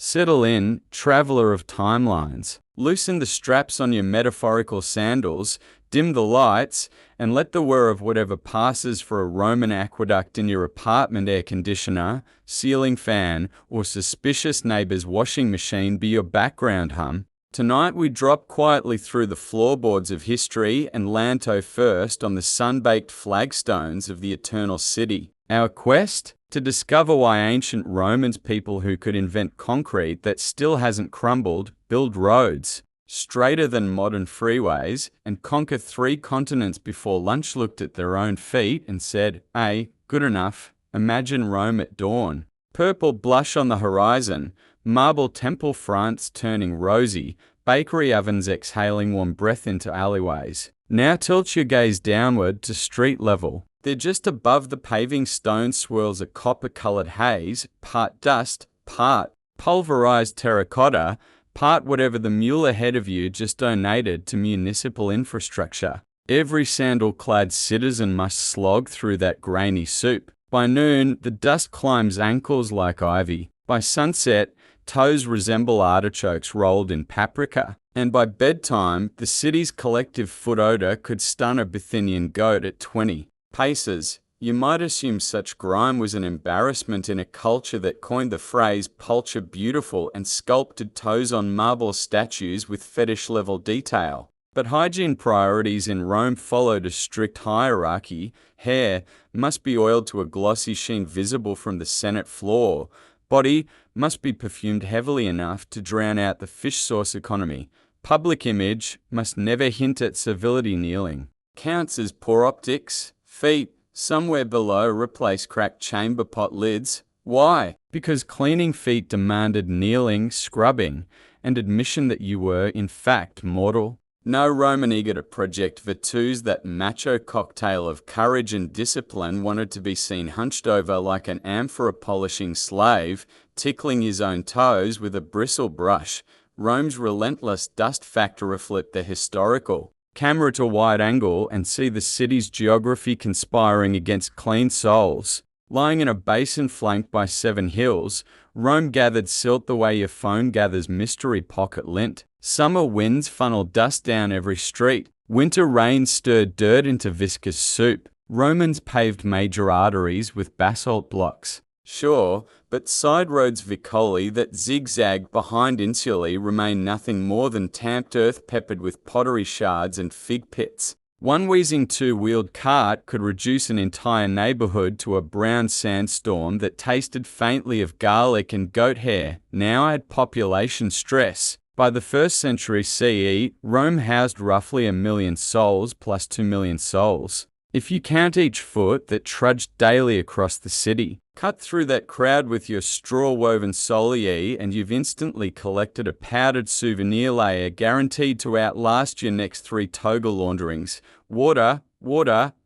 Settle in, traveller of timelines. Loosen the straps on your metaphorical sandals, dim the lights, and let the whir of whatever passes for a Roman aqueduct in your apartment air conditioner, ceiling fan, or suspicious neighbour's washing machine be your background hum. Tonight we drop quietly through the floorboards of history and land toe first on the sun-baked flagstones of the eternal city. Our quest? To discover why ancient Romans, people who could invent concrete that still hasn't crumbled, build roads straighter than modern freeways, and conquer 3 continents before lunch, looked at their own feet and said, "Hey, good enough. Imagine Rome at dawn. Purple blush on the horizon, marble temple fronts turning rosy, bakery ovens exhaling warm breath into alleyways." Now tilt your gaze downward to street level. They're just above the paving stone swirls a copper-coloured haze, part dust, part pulverized terracotta, part whatever the mule ahead of you just donated to municipal infrastructure. Every sandal-clad citizen must slog through that grainy soup. By noon, the dust climbs ankles like ivy. By sunset, toes resemble artichokes rolled in paprika. And by bedtime, the city's collective foot odour could stun a Bithynian goat at 20 paces. You might assume such grime was an embarrassment in a culture that coined the phrase "pulture beautiful" and sculpted toes on marble statues with fetish-level detail. But hygiene priorities in Rome followed a strict hierarchy. Hair must be oiled to a glossy sheen visible from the Senate floor. Body must be perfumed heavily enough to drown out the fish sauce economy. Public image must never hint at civility. Kneeling counts as poor optics. Feet, somewhere below, replace cracked chamber pot lids. Why? Because cleaning feet demanded kneeling, scrubbing, and admission that you were, in fact, mortal. No Roman eager to project virtues, that macho cocktail of courage and discipline, wanted to be seen hunched over like an amphora-polishing slave, tickling his own toes with a bristle brush. Rome's relentless dust factor reflect the historical camera to wide angle and see the city's geography conspiring against clean souls. Lying in a basin flanked by 7 hills, Rome gathered silt the way your phone gathers mystery pocket lint. Summer winds funneled dust down every street. Winter rain stirred dirt into viscous soup. Romans paved major arteries with basalt blocks. Sure, but side roads Vicoli that zigzag behind insulae remain nothing more than tamped earth peppered with pottery shards and fig pits. One wheezing 2-wheeled cart could reduce an entire neighborhood to a brown sandstorm that tasted faintly of garlic and goat hair. Now add population stress. By the 1st century CE, Rome housed roughly 1 million souls plus 2 million souls. If you count each foot that trudged daily across the city, cut through that crowd with your straw-woven solii, and you've instantly collected a powdered souvenir layer guaranteed to outlast your next 3 toga launderings. Water,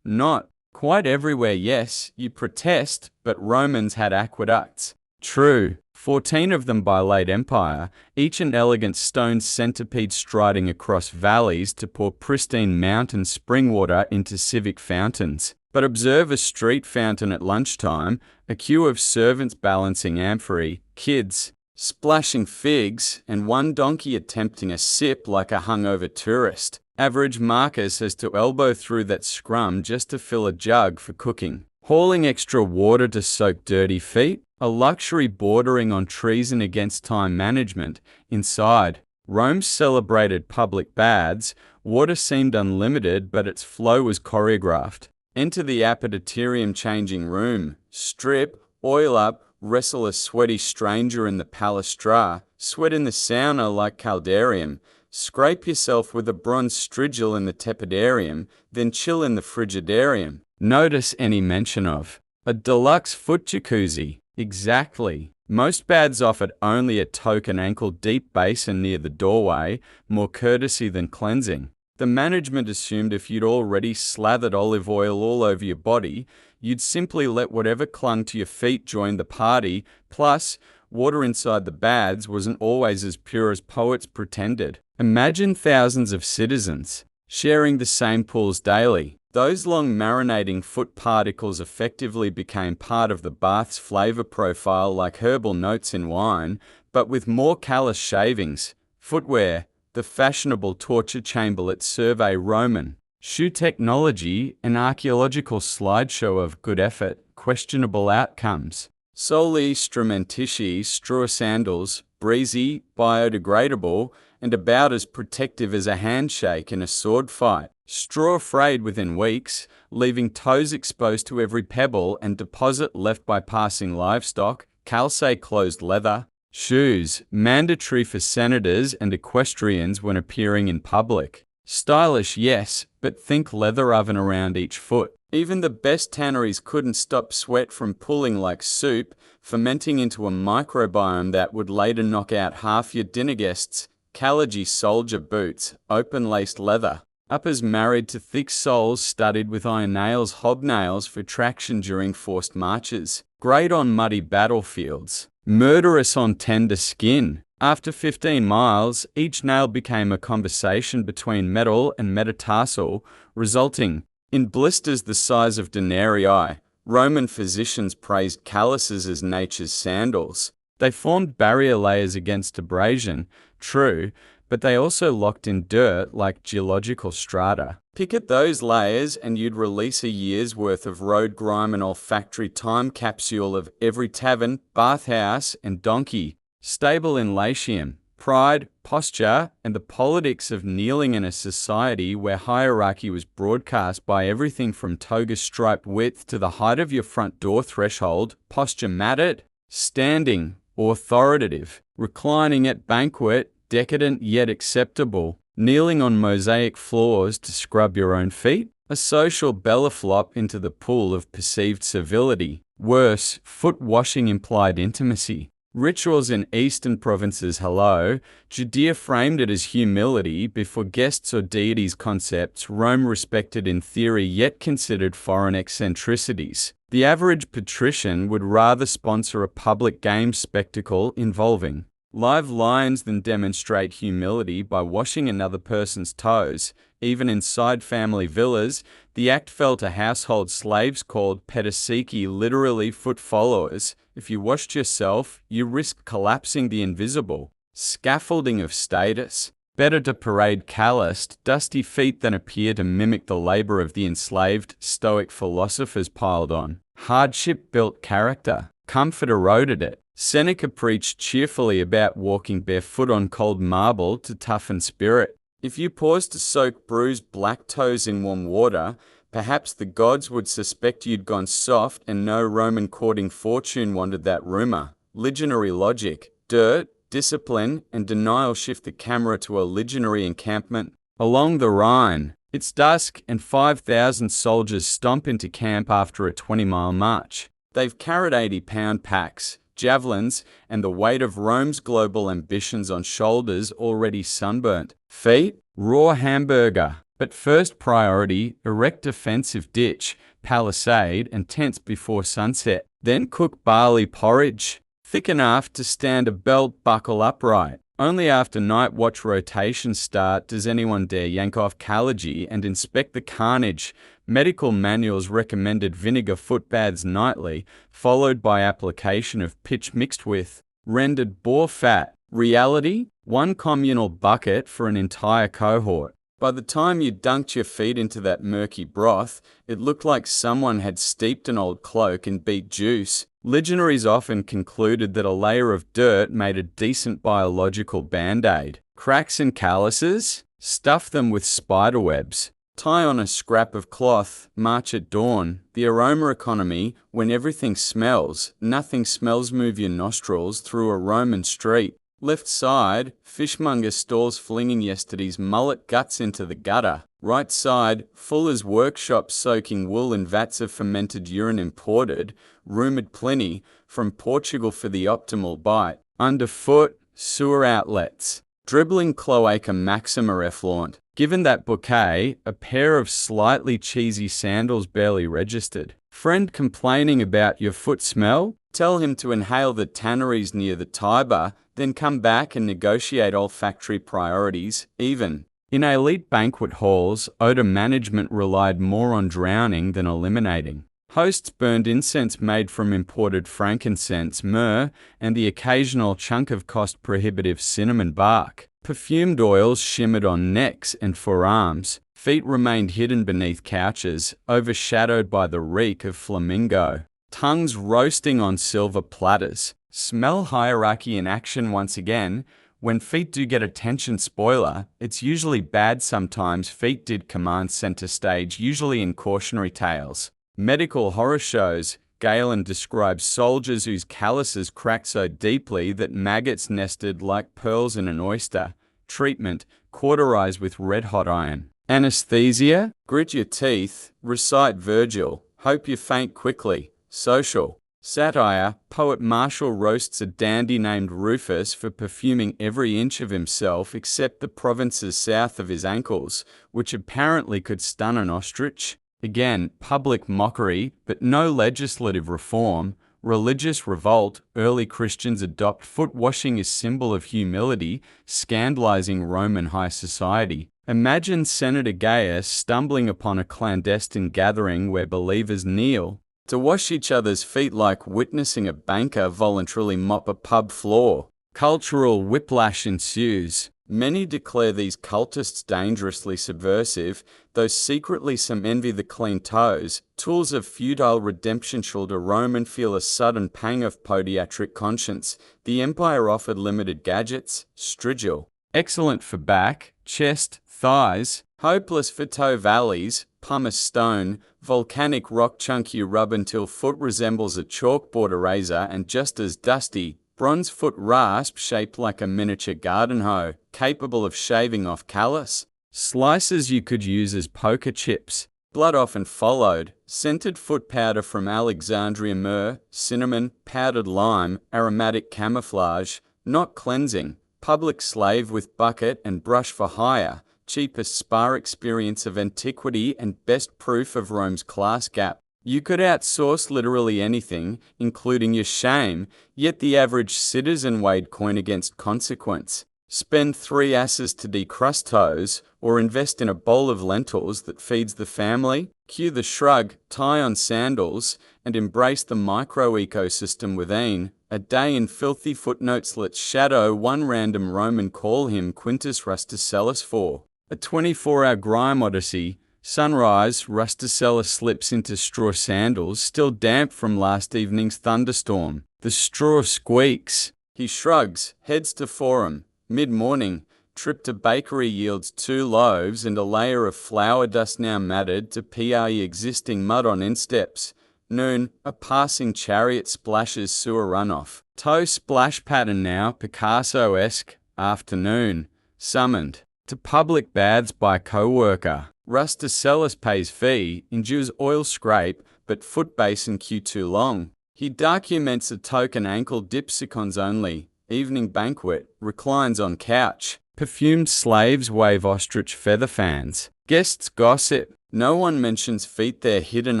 not quite everywhere, yes, you protest, but Romans had aqueducts. True, 14 of them by late empire, each an elegant stone centipede striding across valleys to pour pristine mountain spring water into civic fountains. But observe a street fountain at lunchtime, a queue of servants balancing amphorae, kids splashing figs, and one donkey attempting a sip like a hungover tourist. Average Marcus has to elbow through that scrum just to fill a jug for cooking. Hauling extra water to soak dirty feet, a luxury bordering on treason against time management. Inside Rome's celebrated public baths, water seemed unlimited, but its flow was choreographed. Enter the Apoditerium changing room. Strip, oil up, wrestle a sweaty stranger in the palastra, sweat in the sauna like caldarium, scrape yourself with a bronze strigil in the tepidarium, then chill in the frigidarium. Notice any mention of a deluxe foot jacuzzi. Exactly. Most baths offered only a token ankle-deep basin near the doorway, more courtesy than cleansing. The management assumed if you'd already slathered olive oil all over your body, you'd simply let whatever clung to your feet join the party. Plus, water inside the baths wasn't always as pure as poets pretended. Imagine thousands of citizens sharing the same pools daily. Those long marinating foot particles effectively became part of the bath's flavor profile like herbal notes in wine. but with more callous shavings. Footwear, the fashionable torture chamberlet survey Roman. Shoe technology, an archaeological slideshow of good effort, questionable outcomes. Soli strumentici strua sandals, breezy, biodegradable, and about as protective as a handshake in a sword fight. Straw frayed within weeks, leaving toes exposed to every pebble and deposit left by passing livestock. Calce closed leather. Shoes, mandatory for senators and equestrians when appearing in public. Stylish, yes, but think leather oven around each foot. Even the best tanneries couldn't stop sweat from pooling like soup, fermenting into a microbiome that would later knock out half your dinner guests. Caligae soldier boots, open-laced leather. Uppers married to thick soles studded with iron nails, hobnails for traction during forced marches. Great on muddy battlefields. Murderous on tender skin. After 15 miles, each nail became a conversation between metal and metatarsal, resulting in blisters the size of denarii. Roman physicians praised calluses as nature's sandals. They formed barrier layers against abrasion, true, but they also locked in dirt like geological strata. Pick at those layers and you'd release a year's worth of road grime and olfactory time capsule of every tavern, bathhouse, and donkey. Stable in Latium, pride, posture, and the politics of kneeling in a society where hierarchy was broadcast by everything from toga stripe width to the height of your front door threshold. Posture mattered. Standing, authoritative. Reclining at banquet, decadent yet acceptable. Kneeling on mosaic floors to scrub your own feet. A social bellaflop into the pool of perceived civility. Worse, foot washing implied intimacy. Rituals in eastern provinces. Hello, Judea framed it as humility before guests or deities concepts Rome respected in theory yet considered foreign eccentricities. The average patrician would rather sponsor a public game spectacle involving live lions than demonstrate humility by washing another person's toes. Even inside family villas, the act fell to household slaves called Pedisi, literally foot followers. If you washed yourself, you risked collapsing the invisible. Scaffolding of status. Better to parade calloused, dusty feet than appear to mimic the labor of the enslaved, stoic philosophers piled on. Hardship built character. Comfort eroded it. Seneca preached cheerfully about walking barefoot on cold marble to toughen spirit. If you paused to soak bruised black toes in warm water, perhaps the gods would suspect you'd gone soft, and no Roman courting fortune wanted that rumor. Legionary logic. Dirt, discipline, and denial shift the camera to a legionary encampment along the Rhine. It's dusk, and 5,000 soldiers stomp into camp after a 20-mile march. They've carried 80-pound packs, javelins, and the weight of Rome's global ambitions on shoulders already sunburnt. Feet, raw hamburger. But first priority, erect defensive ditch, palisade, and tents before sunset. Then cook barley porridge, thick enough to stand a belt buckle upright. Only after night watch rotations start does anyone dare yank off Caligae and inspect the carnage. Medical manuals recommended vinegar foot baths nightly, followed by application of pitch mixed with rendered boar fat. Reality? One communal bucket for an entire cohort. By the time you dunked your feet into that murky broth, it looked like someone had steeped an old cloak in beet juice. Legionaries often concluded that a layer of dirt made a decent biological band-aid. Cracks and calluses? Stuff them with spider webs. Tie on a scrap of cloth, march at dawn. The aroma economy, when everything smells, nothing smells. Move your nostrils through a Roman street. Left side, fishmonger stalls flinging yesterday's mullet guts into the gutter. Right side, fuller's workshop soaking wool in vats of fermented urine imported, rumoured Pliny, from Portugal for the optimal bite. Underfoot, sewer outlets. Dribbling cloaca maxima effluent. Given that bouquet, a pair of slightly cheesy sandals barely registered. Friend complaining about your foot smell? Tell him to inhale the tanneries near the Tiber, then come back and negotiate olfactory priorities. Even in elite banquet halls, odor management relied more on drowning than eliminating. Hosts burned incense made from imported frankincense, myrrh, and the occasional chunk of cost-prohibitive cinnamon bark. Perfumed oils shimmered on necks and forearms. Feet remained hidden beneath couches, overshadowed by the reek of flamingo. Tongues roasting on silver platters. Smell hierarchy in action once again. When feet do get attention, spoiler, it's usually bad. Sometimes feet did command center stage, usually in cautionary tales. Medical horror shows. Galen describes soldiers whose calluses cracked so deeply that maggots nested like pearls in an oyster. Treatment: cauterize with red-hot iron. Anesthesia: grit your teeth, recite Virgil, hope you faint quickly. Social. Satire: poet Martial roasts a dandy named Rufus for perfuming every inch of himself except the provinces south of his ankles, which apparently could stun an ostrich. Again, public mockery, but no legislative reform. Religious revolt: early Christians adopt foot washing as symbol of humility, scandalizing Roman high society. Imagine Senator Gaius stumbling upon a clandestine gathering where believers kneel to wash each other's feet, like witnessing a banker voluntarily mop a pub floor. Cultural whiplash ensues. Many declare these cultists dangerously subversive, though secretly some envy the clean toes. Tools of feudal redemption. Should a Roman feel a sudden pang of podiatric conscience, the empire offered limited gadgets. Strigil. Excellent for back, chest, thighs. Hopeless for toe valleys. Pumice stone, volcanic rock chunk you rub until foot resembles a chalkboard eraser and just as dusty. Bronze foot rasp shaped like a miniature garden hoe, capable of shaving off callus. Slices you could use as poker chips. Blood often followed. Scented foot powder from Alexandria. Myrrh, cinnamon, powdered lime, aromatic camouflage. Not cleansing. Public slave with bucket and brush for hire. Cheapest spa experience of antiquity and best proof of Rome's class gap. You could outsource literally anything, including your shame, yet the average citizen weighed coin against consequence. Spend 3 asses to decrust toes, or invest in a bowl of lentils that feeds the family. Cue the shrug, tie on sandals, and embrace the micro-ecosystem within. A day in filthy footnotes. Let's shadow one random Roman. Call him Quintus Rusticellus. For a 24-hour grime odyssey. Sunrise, Rusticellus slips into straw sandals, still damp from last evening's thunderstorm. The straw squeaks. He shrugs, heads to forum. Mid-morning, trip to bakery yields 2 loaves and a layer of flour dust now matted to PRE existing mud on insteps. Noon, a passing chariot splashes sewer runoff. Toe splash pattern now, Picasso-esque. Afternoon, summoned to public baths by co-worker. Rusticellus pays fee, endures oil scrape, but foot basin queue too long. He documents a token ankle dip. Seconds only. Evening banquet, reclines on couch. Perfumed slaves wave ostrich feather fans. Guests gossip. No one mentions feet, they're hidden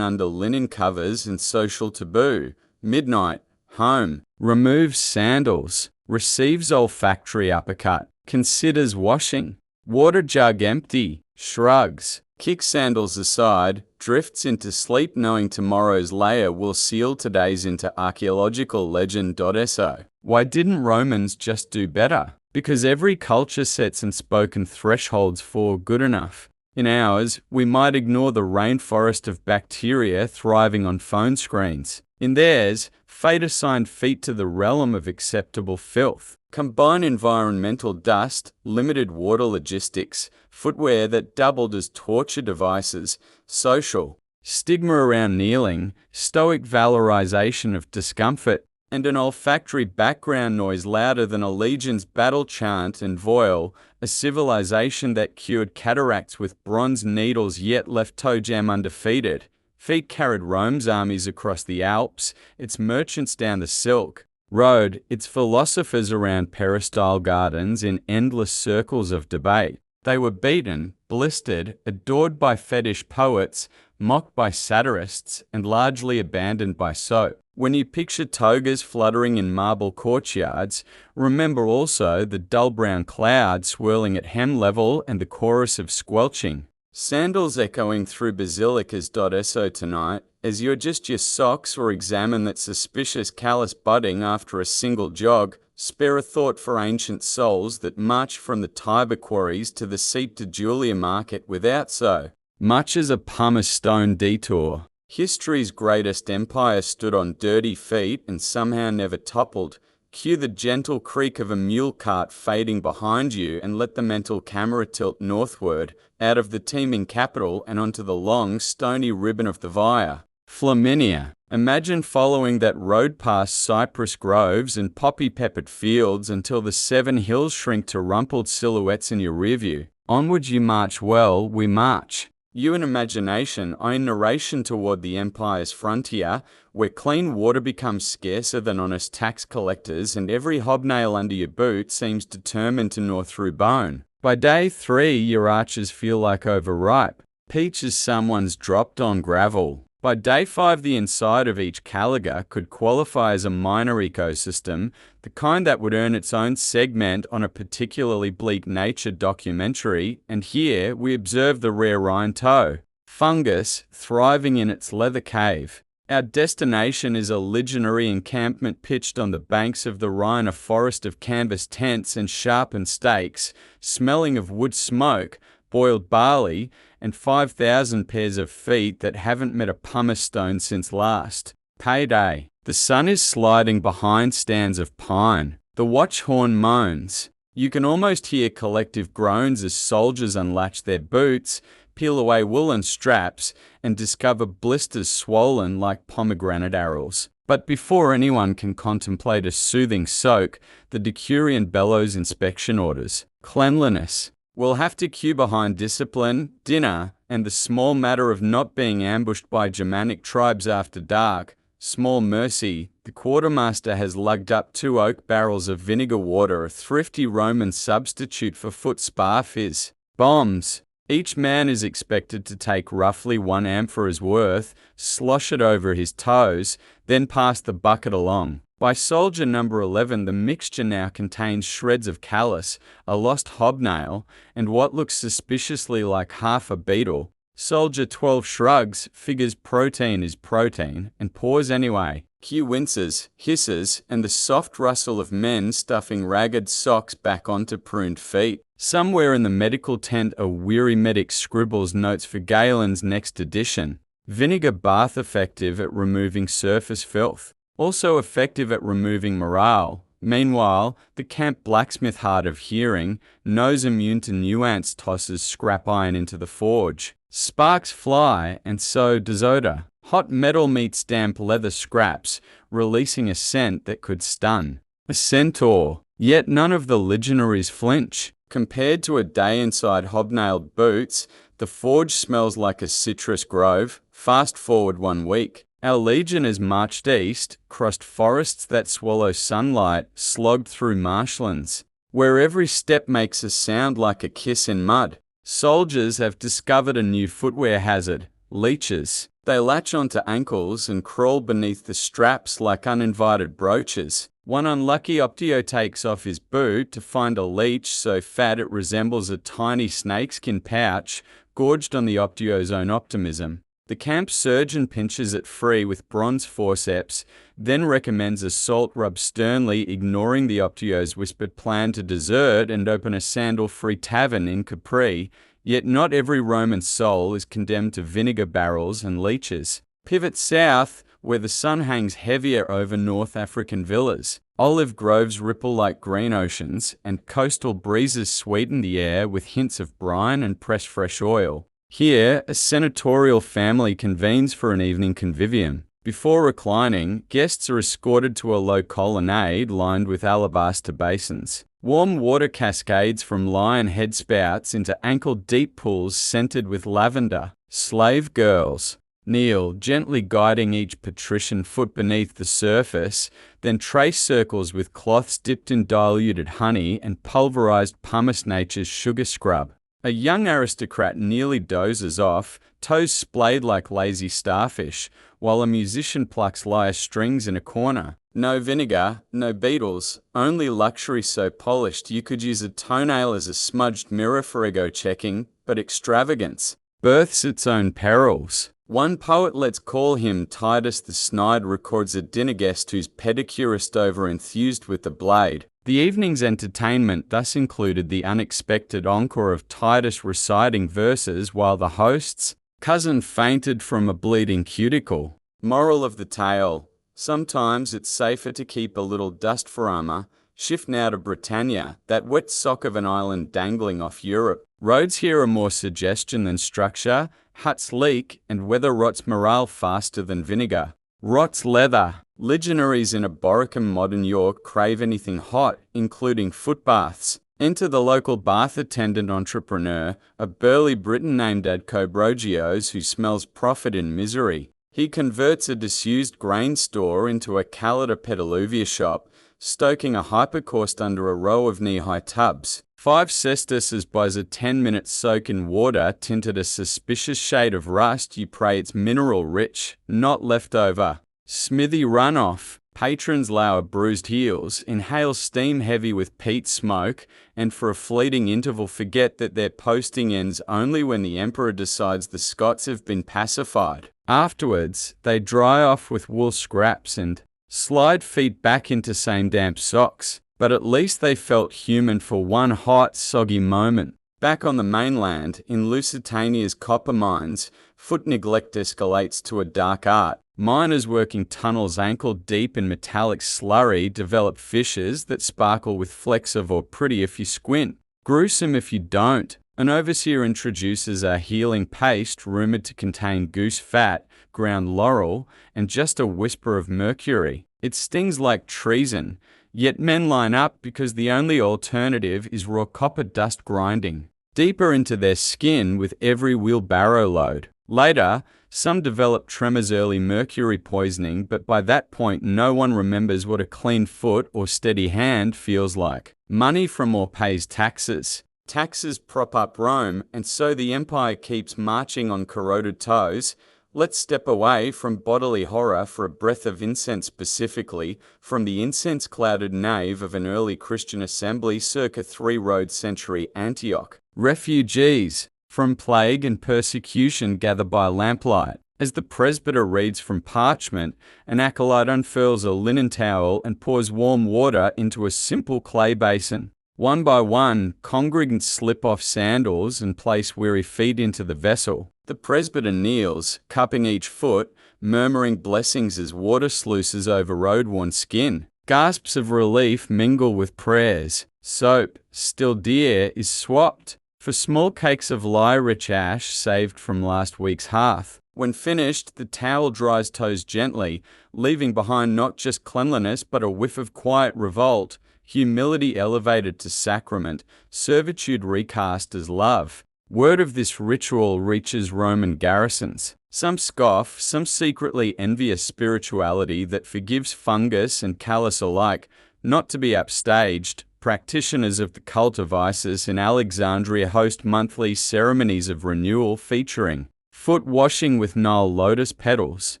under linen covers and social taboo. Midnight, home. Removes sandals. Receives olfactory uppercut. Considers washing. Water jug empty. Shrugs. Kicks sandals aside. Drifts into sleep knowing tomorrow's layer will seal today's into archaeological legend.so. Why didn't Romans just do better? Because every culture sets unspoken thresholds for good enough. In ours, we might ignore the rainforest of bacteria thriving on phone screens. In theirs, fate assigned feet to the realm of acceptable filth. Combine environmental dust, limited water logistics, footwear that doubled as torture devices, social stigma around kneeling, stoic valorization of discomfort, and an olfactory background noise louder than a legion's battle chant and voile, a civilization that cured cataracts with bronze needles yet left toe jam undefeated. Feet carried Rome's armies across the Alps, its merchants down the Silk Road, its philosophers around peristyle gardens in endless circles of debate. They were beaten, blistered, adored by fetish poets, mocked by satirists, and largely abandoned by soap. When you picture togas fluttering in marble courtyards, remember also the dull brown cloud swirling at hem level and the chorus of squelching Sandals echoing through basilicas.so tonight, as you adjust your socks or examine that suspicious callous budding after a single jog. Spare a thought for ancient souls that march from the Tiber quarries to the Seat to Julia market without so much as a pumice stone detour. History's greatest empire stood on dirty feet and somehow never toppled. Cue the gentle creak of a mule cart fading behind you and let the mental camera tilt northward, out of the teeming capital and onto the long, stony ribbon of the Via Flaminia. Imagine following that road past cypress groves and poppy-peppered fields until the 7 hills shrink to rumpled silhouettes in your rearview. Onward you march, well, we march. You in imagination, I in narration toward the empire's frontier, where clean water becomes scarcer than honest tax collectors and every hobnail under your boot seems determined to gnaw through bone. By day 3, your arches feel like overripe, peaches someone's dropped on gravel. By day 5, the inside of each Caligae could qualify as a minor ecosystem, the kind that would earn its own segment on a particularly bleak nature documentary, and here we observe the rare Rhine tow fungus thriving in its leather cave. Our destination is a legionary encampment pitched on the banks of the Rhine, a forest of canvas tents and sharpened stakes, smelling of wood smoke, boiled barley, and 5,000 pairs of feet that haven't met a pumice stone since last payday. The sun is sliding behind stands of pine. The watch horn moans. You can almost hear collective groans as soldiers unlatch their boots, peel away woolen straps, and discover blisters swollen like pomegranate arrows. But before anyone can contemplate a soothing soak, the Decurion bellows inspection orders. Cleanliness. We'll have to queue behind discipline, dinner, and the small matter of not being ambushed by Germanic tribes after dark. Small mercy, the quartermaster has lugged up 2 oak barrels of vinegar water, a thrifty Roman substitute for foot spa fizz. Bombs. Each man is expected to take roughly 1 amphora's worth, slosh it over his toes, then pass the bucket along. By soldier number 11, the mixture now contains shreds of callus, a lost hobnail, and what looks suspiciously like half a beetle. Soldier 12 shrugs, figures protein is protein, and pours anyway. Q winces, hisses, and the soft rustle of men stuffing ragged socks back onto pruned feet. Somewhere in the medical tent, a weary medic scribbles notes for Galen's next edition. Vinegar bath effective at removing surface filth. Also effective at removing morale. Meanwhile, the camp blacksmith, hard of hearing, nose immune to nuance, tosses scrap iron into the forge. Sparks fly, and so does odor. Hot metal meets damp leather scraps, releasing a scent that could stun. A centaur. Yet none of the legionaries flinch. Compared to a day inside hob-nailed boots, the forge smells like a citrus grove. Fast forward 1 week. Our legion has marched east, crossed forests that swallow sunlight, slogged through marshlands, where every step makes a sound like a kiss in mud. Soldiers have discovered a new footwear hazard, leeches. They latch onto ankles and crawl beneath the straps like uninvited brooches. One unlucky optio takes off his boot to find a leech so fat it resembles a tiny snakeskin pouch, gorged on the optio's own optimism. The camp surgeon pinches it free with bronze forceps, then recommends a salt rub sternly, ignoring the optio's whispered plan to desert and open a sandal-free tavern in Capri. Yet not every Roman soul is condemned to vinegar barrels and leeches. Pivot south, where the sun hangs heavier over North African villas. Olive groves ripple like green oceans, and coastal breezes sweeten the air with hints of brine and pressed fresh oil. Here, a senatorial family convenes for an evening convivium. Before reclining, guests are escorted to a low colonnade lined with alabaster basins. Warm water cascades from lion head spouts into ankle-deep pools scented with lavender. Slave girls kneel, gently guiding each patrician foot beneath the surface, then trace circles with cloths dipped in diluted honey and pulverized pumice, nature's sugar scrub. A young aristocrat nearly dozes off, toes splayed like lazy starfish, while a musician plucks lyre strings in a corner. No vinegar, no beetles, only luxury so polished you could use a toenail as a smudged mirror for ego checking, but extravagance. births its own perils. One poet, let's call him Titus the Snide, records a dinner guest whose pedicurist over-enthused with the blade. The evening's entertainment thus included the unexpected encore of Titus reciting verses while the host's cousin fainted from a bleeding cuticle. Moral of the tale: sometimes it's safer to keep a little dust for armor. Shift now to Britannia, that wet sock of an island dangling off Europe. Roads here are more suggestion than structure, huts leak, and weather rots morale faster than vinegar. Rots leather. Legionaries in Arboricum modern York crave anything hot, including footbaths. Enter the local bath attendant entrepreneur, a burly Briton named Adcobrogios who smells profit in misery. He converts a disused grain store into a Calida Pediluvia shop, stoking a hypercaust under a row of knee-high tubs. 5 sesterces buys a 10-minute soak in water tinted a suspicious shade of rust. You pray it's mineral-rich, not leftover. Smithy runoff. Patrons lower bruised heels, inhale steam heavy with peat smoke, and for a fleeting interval forget that their posting ends only when the Emperor decides the Scots have been pacified. Afterwards, they dry off with wool scraps and slide feet back into same damp socks. But at least they felt human for one hot, soggy moment. Back on the mainland, in Lusitania's copper mines, foot neglect escalates to a dark art. Miners working tunnels ankle deep in metallic slurry develop fissures that sparkle with flecks of or pretty if you squint. Gruesome if you don't. An overseer introduces a healing paste rumoured to contain goose fat, ground laurel, and just a whisper of mercury. It stings like treason, yet men line up because the only alternative is raw copper dust grinding deeper into their skin with every wheelbarrow load. Later, some develop tremors, early mercury poisoning, but by that point no one remembers what a clean foot or steady hand feels like. Money from all pays taxes. Taxes prop up Rome, and so the empire keeps marching on corroded toes. Let's step away from bodily horror for a breath of incense, specifically from the incense-clouded nave of an early Christian assembly circa 3rd century Antioch. Refugees from plague and persecution gather by lamplight. As the presbyter reads from parchment, an acolyte unfurls a linen towel and pours warm water into a simple clay basin. One by one, congregants slip off sandals and place weary feet into the vessel. The presbyter kneels, cupping each foot, murmuring blessings as water sluices over road-worn skin. Gasps of relief mingle with prayers. Soap, still dear, is swapped for small cakes of lye-rich ash saved from last week's hearth. When finished, the towel dries toes gently, leaving behind not just cleanliness but a whiff of quiet revolt, humility elevated to sacrament, servitude recast as love. Word of this ritual reaches Roman garrisons. Some scoff, some secretly envy a spirituality that forgives fungus and callus alike. Not to be upstaged, practitioners of the cult of Isis in Alexandria host monthly ceremonies of renewal featuring foot washing with Nile lotus petals.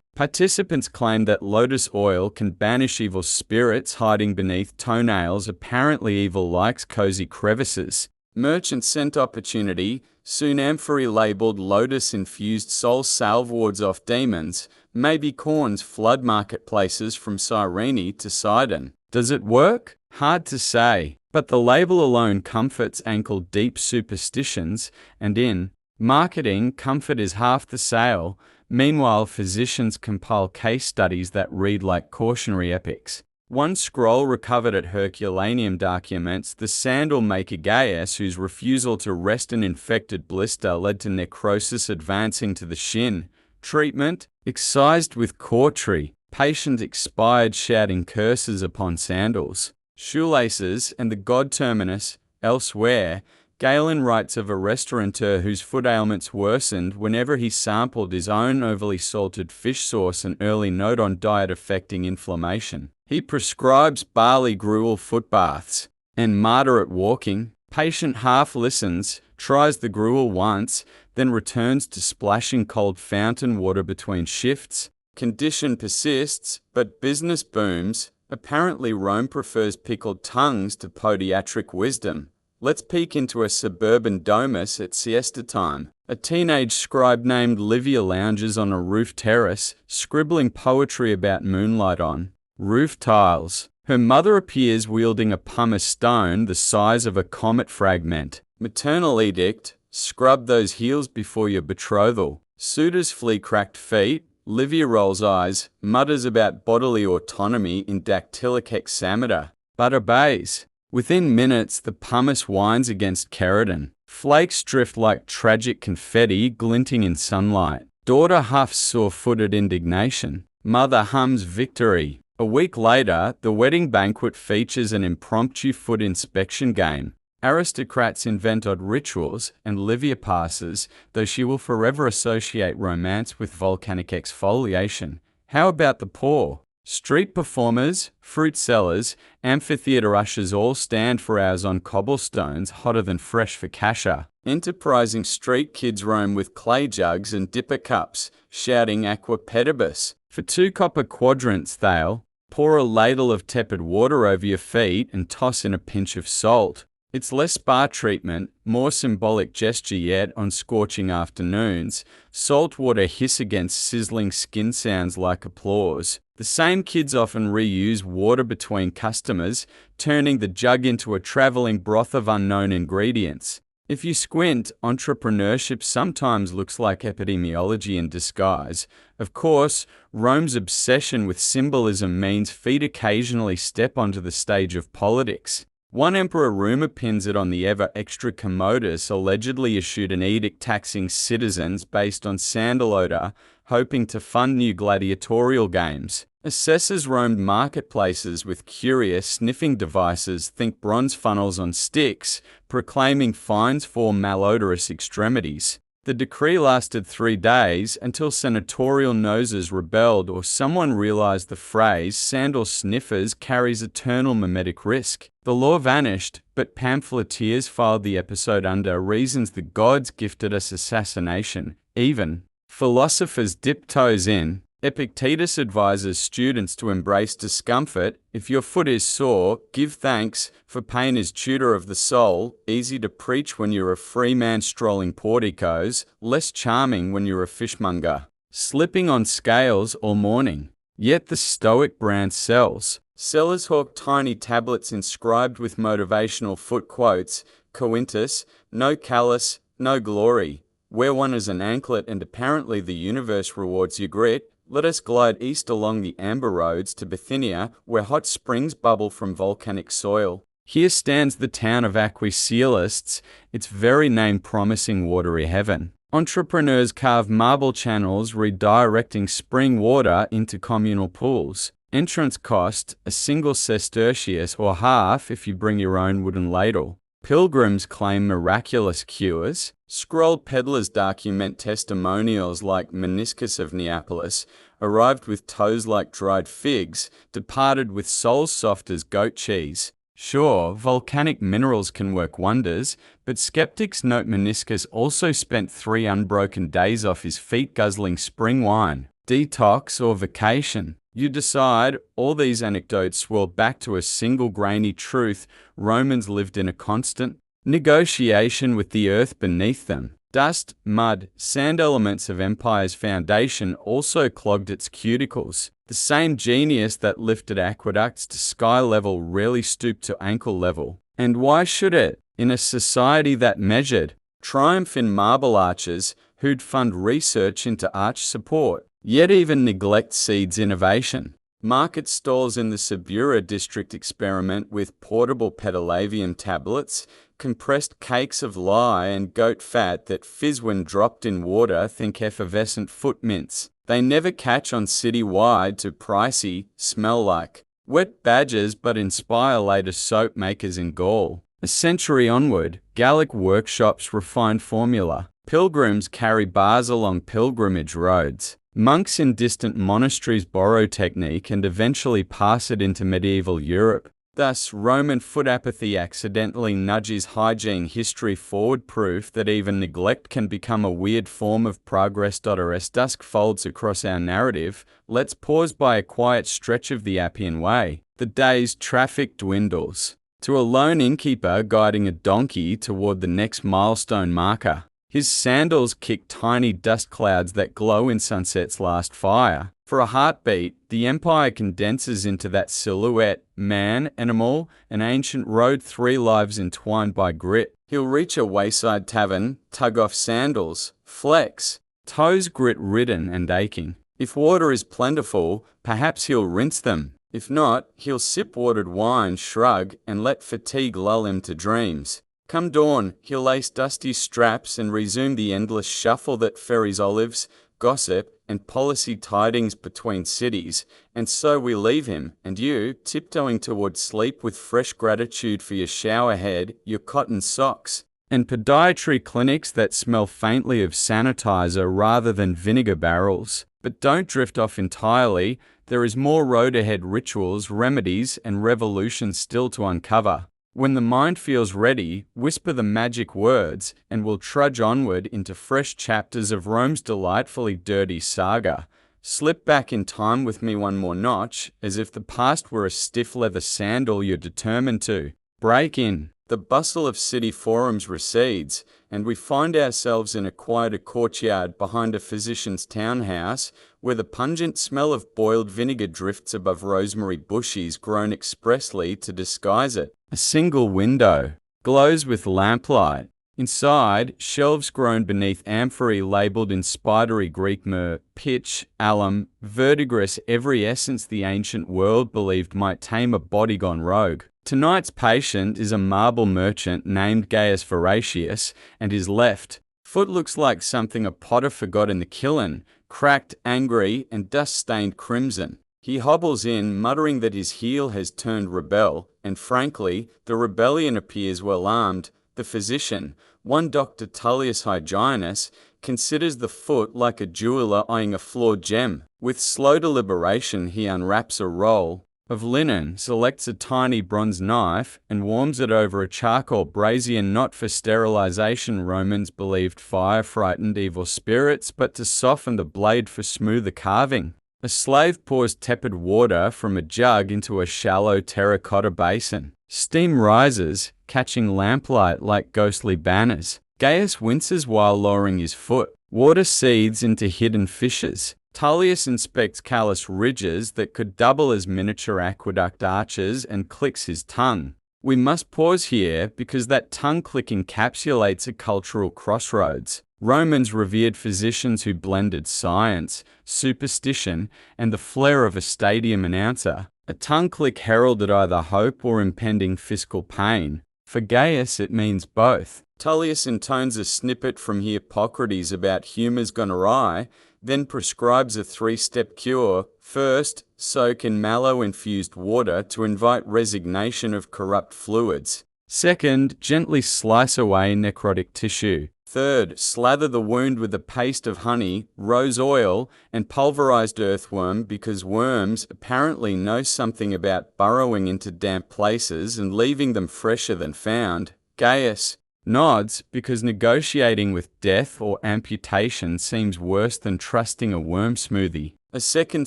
Participants claim that lotus oil can banish evil spirits hiding beneath toenails. Apparently evil likes cozy crevices. Merchant scent opportunity, soon amphory labelled lotus-infused soul salve wards off demons, maybe corns flood marketplaces from Cyrene to Sidon. Does it work? Hard to say, but the label alone comforts ankle-deep superstitions, and in marketing, comfort is half the sale. Meanwhile, physicians compile case studies that read like cautionary epics. One scroll recovered at Herculaneum documents the sandal maker Gaius, whose refusal to rest an infected blister led to necrosis advancing to the shin. Treatment: excised with cautery. Patient expired shouting curses upon sandals. Shoelaces and the god Terminus. Elsewhere, Galen writes of a restaurateur whose foot ailments worsened whenever he sampled his own overly salted fish sauce, an early note on diet affecting inflammation. He prescribes barley gruel foot baths. And moderate walking. Patient half listens, tries the gruel once, then returns to splashing cold fountain water between shifts. Condition persists, but business booms. Apparently Rome prefers pickled tongues to podiatric wisdom. Let's peek into a suburban domus at siesta time. A teenage scribe named Livia lounges on a roof terrace, scribbling poetry about moonlight on roof tiles. Her mother appears wielding a pumice stone the size of a comet fragment. Maternal edict: scrub those heels before your betrothal. Suitors flee cracked feet. Livia rolls eyes, mutters about bodily autonomy in dactylic hexameter, but obeys. Within minutes, the pumice whines against keratin. Flakes drift like tragic confetti glinting in sunlight. Daughter huffs sore-footed indignation. Mother hums victory. A week later, the wedding banquet features an impromptu foot inspection game. Aristocrats invent odd rituals, and Livia passes, though she will forever associate romance with volcanic exfoliation. How about the poor? Street performers, fruit sellers, amphitheatre ushers all stand for hours on cobblestones hotter than fresh focaccia. Enterprising street kids roam with clay jugs and dipper cups, shouting Aqua Pedibus. For 2 copper quadrants they'll pour a ladle of tepid water over your feet and toss in a pinch of salt. It's less spa treatment, more symbolic gesture yet on scorching afternoons. Salt water hiss against sizzling skin sounds like applause. The same kids often reuse water between customers, turning the jug into a traveling broth of unknown ingredients. If you squint, entrepreneurship sometimes looks like epidemiology in disguise. Of course, Rome's obsession with symbolism means feet occasionally step onto the stage of politics. One emperor rumor pins it on the ever-extra Commodus allegedly issued an edict taxing citizens based on sandal odor, hoping to fund new gladiatorial games. Assessors roamed marketplaces with curious sniffing devices, think bronze funnels on sticks, proclaiming fines for malodorous extremities. The decree lasted 3 days until senatorial noses rebelled or someone realized the phrase "sandal sniffers" carries eternal mimetic risk. The law vanished, but pamphleteers filed the episode under reasons the gods gifted us assassination. Even philosophers dip toes in. Epictetus advises students to embrace discomfort. If your foot is sore, give thanks, for pain is tutor of the soul. Easy to preach when you're a free man strolling porticos, less charming when you're a fishmonger, slipping on scales all morning. Yet the stoic brand sells. Sellers hawk tiny tablets inscribed with motivational foot quotes. Cointus, no callus, no glory. Wear one as an anklet and apparently the universe rewards your grit. Let us glide east along the amber roads to Bithynia, where hot springs bubble from volcanic soil. Here stands the town of aqueducts, its very name promising watery heaven. Entrepreneurs carve marble channels redirecting spring water into communal pools. Entrance cost, a single sestertius or half if you bring your own wooden ladle. Pilgrims claim miraculous cures. Scrolled peddlers document testimonials like Meniscus of Neapolis, arrived with toes like dried figs, departed with souls soft as goat cheese. Sure, volcanic minerals can work wonders, but skeptics note Meniscus also spent 3 unbroken days off his feet guzzling spring wine. Detox or vacation? You decide. All these anecdotes swirl back to a single grainy truth: Romans lived in a constant negotiation with the earth beneath them. Dust, mud, sand elements of empire's foundation also clogged its cuticles. The same genius that lifted aqueducts to sky level rarely stooped to ankle level. And why should it? In a society that measured triumph in marble arches, who'd fund research into arch support? Yet even neglect seeds innovation. Market stalls in the Subura district experiment with portable Pediluvium tablets, compressed cakes of lye and goat fat that fizz when dropped in water. Think effervescent foot mints. They never catch on city-wide to pricey, smell like wet badgers but inspire later soap makers in Gaul. A century onward, Gallic workshops refine formula. Pilgrims carry bars along pilgrimage roads. Monks in distant monasteries borrow technique and eventually pass it into medieval Europe. Thus, Roman foot apathy accidentally nudges hygiene history forward, proof that even neglect can become a weird form of progress. As dusk folds across our narrative, let's pause by a quiet stretch of the Appian Way. The day's traffic dwindles. to a lone innkeeper guiding a donkey toward the next milestone marker. His sandals kick tiny dust clouds that glow in sunset's last fire. For a heartbeat, the empire condenses into that silhouette: man, animal, an ancient road, 3 lives entwined by grit. He'll reach a wayside tavern, tug off sandals, flex, toes grit-ridden and aching. If water is plentiful, perhaps he'll rinse them. If not, he'll sip watered wine, shrug, and let fatigue lull him to dreams. Come dawn, he'll lace dusty straps and resume the endless shuffle that ferries olives, gossip, and policy tidings between cities, and so we leave him, and you, tiptoeing towards sleep with fresh gratitude for your shower head, your cotton socks, and podiatry clinics that smell faintly of sanitizer rather than vinegar barrels. But don't drift off entirely. There is more road ahead: rituals, remedies, and revolutions still to uncover. When the mind feels ready, whisper the magic words, and we'll trudge onward into fresh chapters of Rome's delightfully dirty saga. Slip back in time with me one more notch, as if the past were a stiff leather sandal you're determined to break in. The bustle of city forums recedes, and we find ourselves in a quieter courtyard behind a physician's townhouse, where the pungent smell of boiled vinegar drifts above rosemary bushes grown expressly to disguise it. A single window glows with lamplight. Inside, shelves grown beneath amphorae labelled in spidery Greek myrrh, pitch, alum, verdigris, every essence the ancient world believed might tame a body gone rogue. Tonight's patient is a marble merchant named Gaius Voratius, and his left foot looks like something a potter forgot in the kiln, cracked, angry, and dust-stained crimson. He hobbles in, muttering that his heel has turned rebel, and frankly, the rebellion appears well armed. The physician, one Dr. Tullius Hyginus, considers the foot like a jeweler eyeing a flawed gem. With slow deliberation, he unwraps a roll of linen, selects a tiny bronze knife, and warms it over a charcoal brazier, not for sterilization. Romans believed fire frightened evil spirits, but to soften the blade for smoother carving. A slave pours tepid water from a jug into a shallow terracotta basin. Steam rises, catching lamplight like ghostly banners. Gaius winces while lowering his foot. Water seethes into hidden fissures. Tullius inspects callous ridges that could double as miniature aqueduct arches and clicks his tongue. We must pause here because that tongue click encapsulates a cultural crossroads. Romans revered physicians who blended science, superstition, and the flair of a stadium announcer. A tongue click heralded either hope or impending fiscal pain. For Gaius, it means both. Tullius intones a snippet from Hippocrates about humours gone awry, then prescribes a 3-step cure. First, soak in mallow-infused water to invite resignation of corrupt fluids. Second, gently slice away necrotic tissue. Third, slather the wound with a paste of honey, rose oil, and pulverized earthworm, because worms apparently know something about burrowing into damp places and leaving them fresher than found. Gaius nods, because negotiating with death or amputation seems worse than trusting a worm smoothie. A second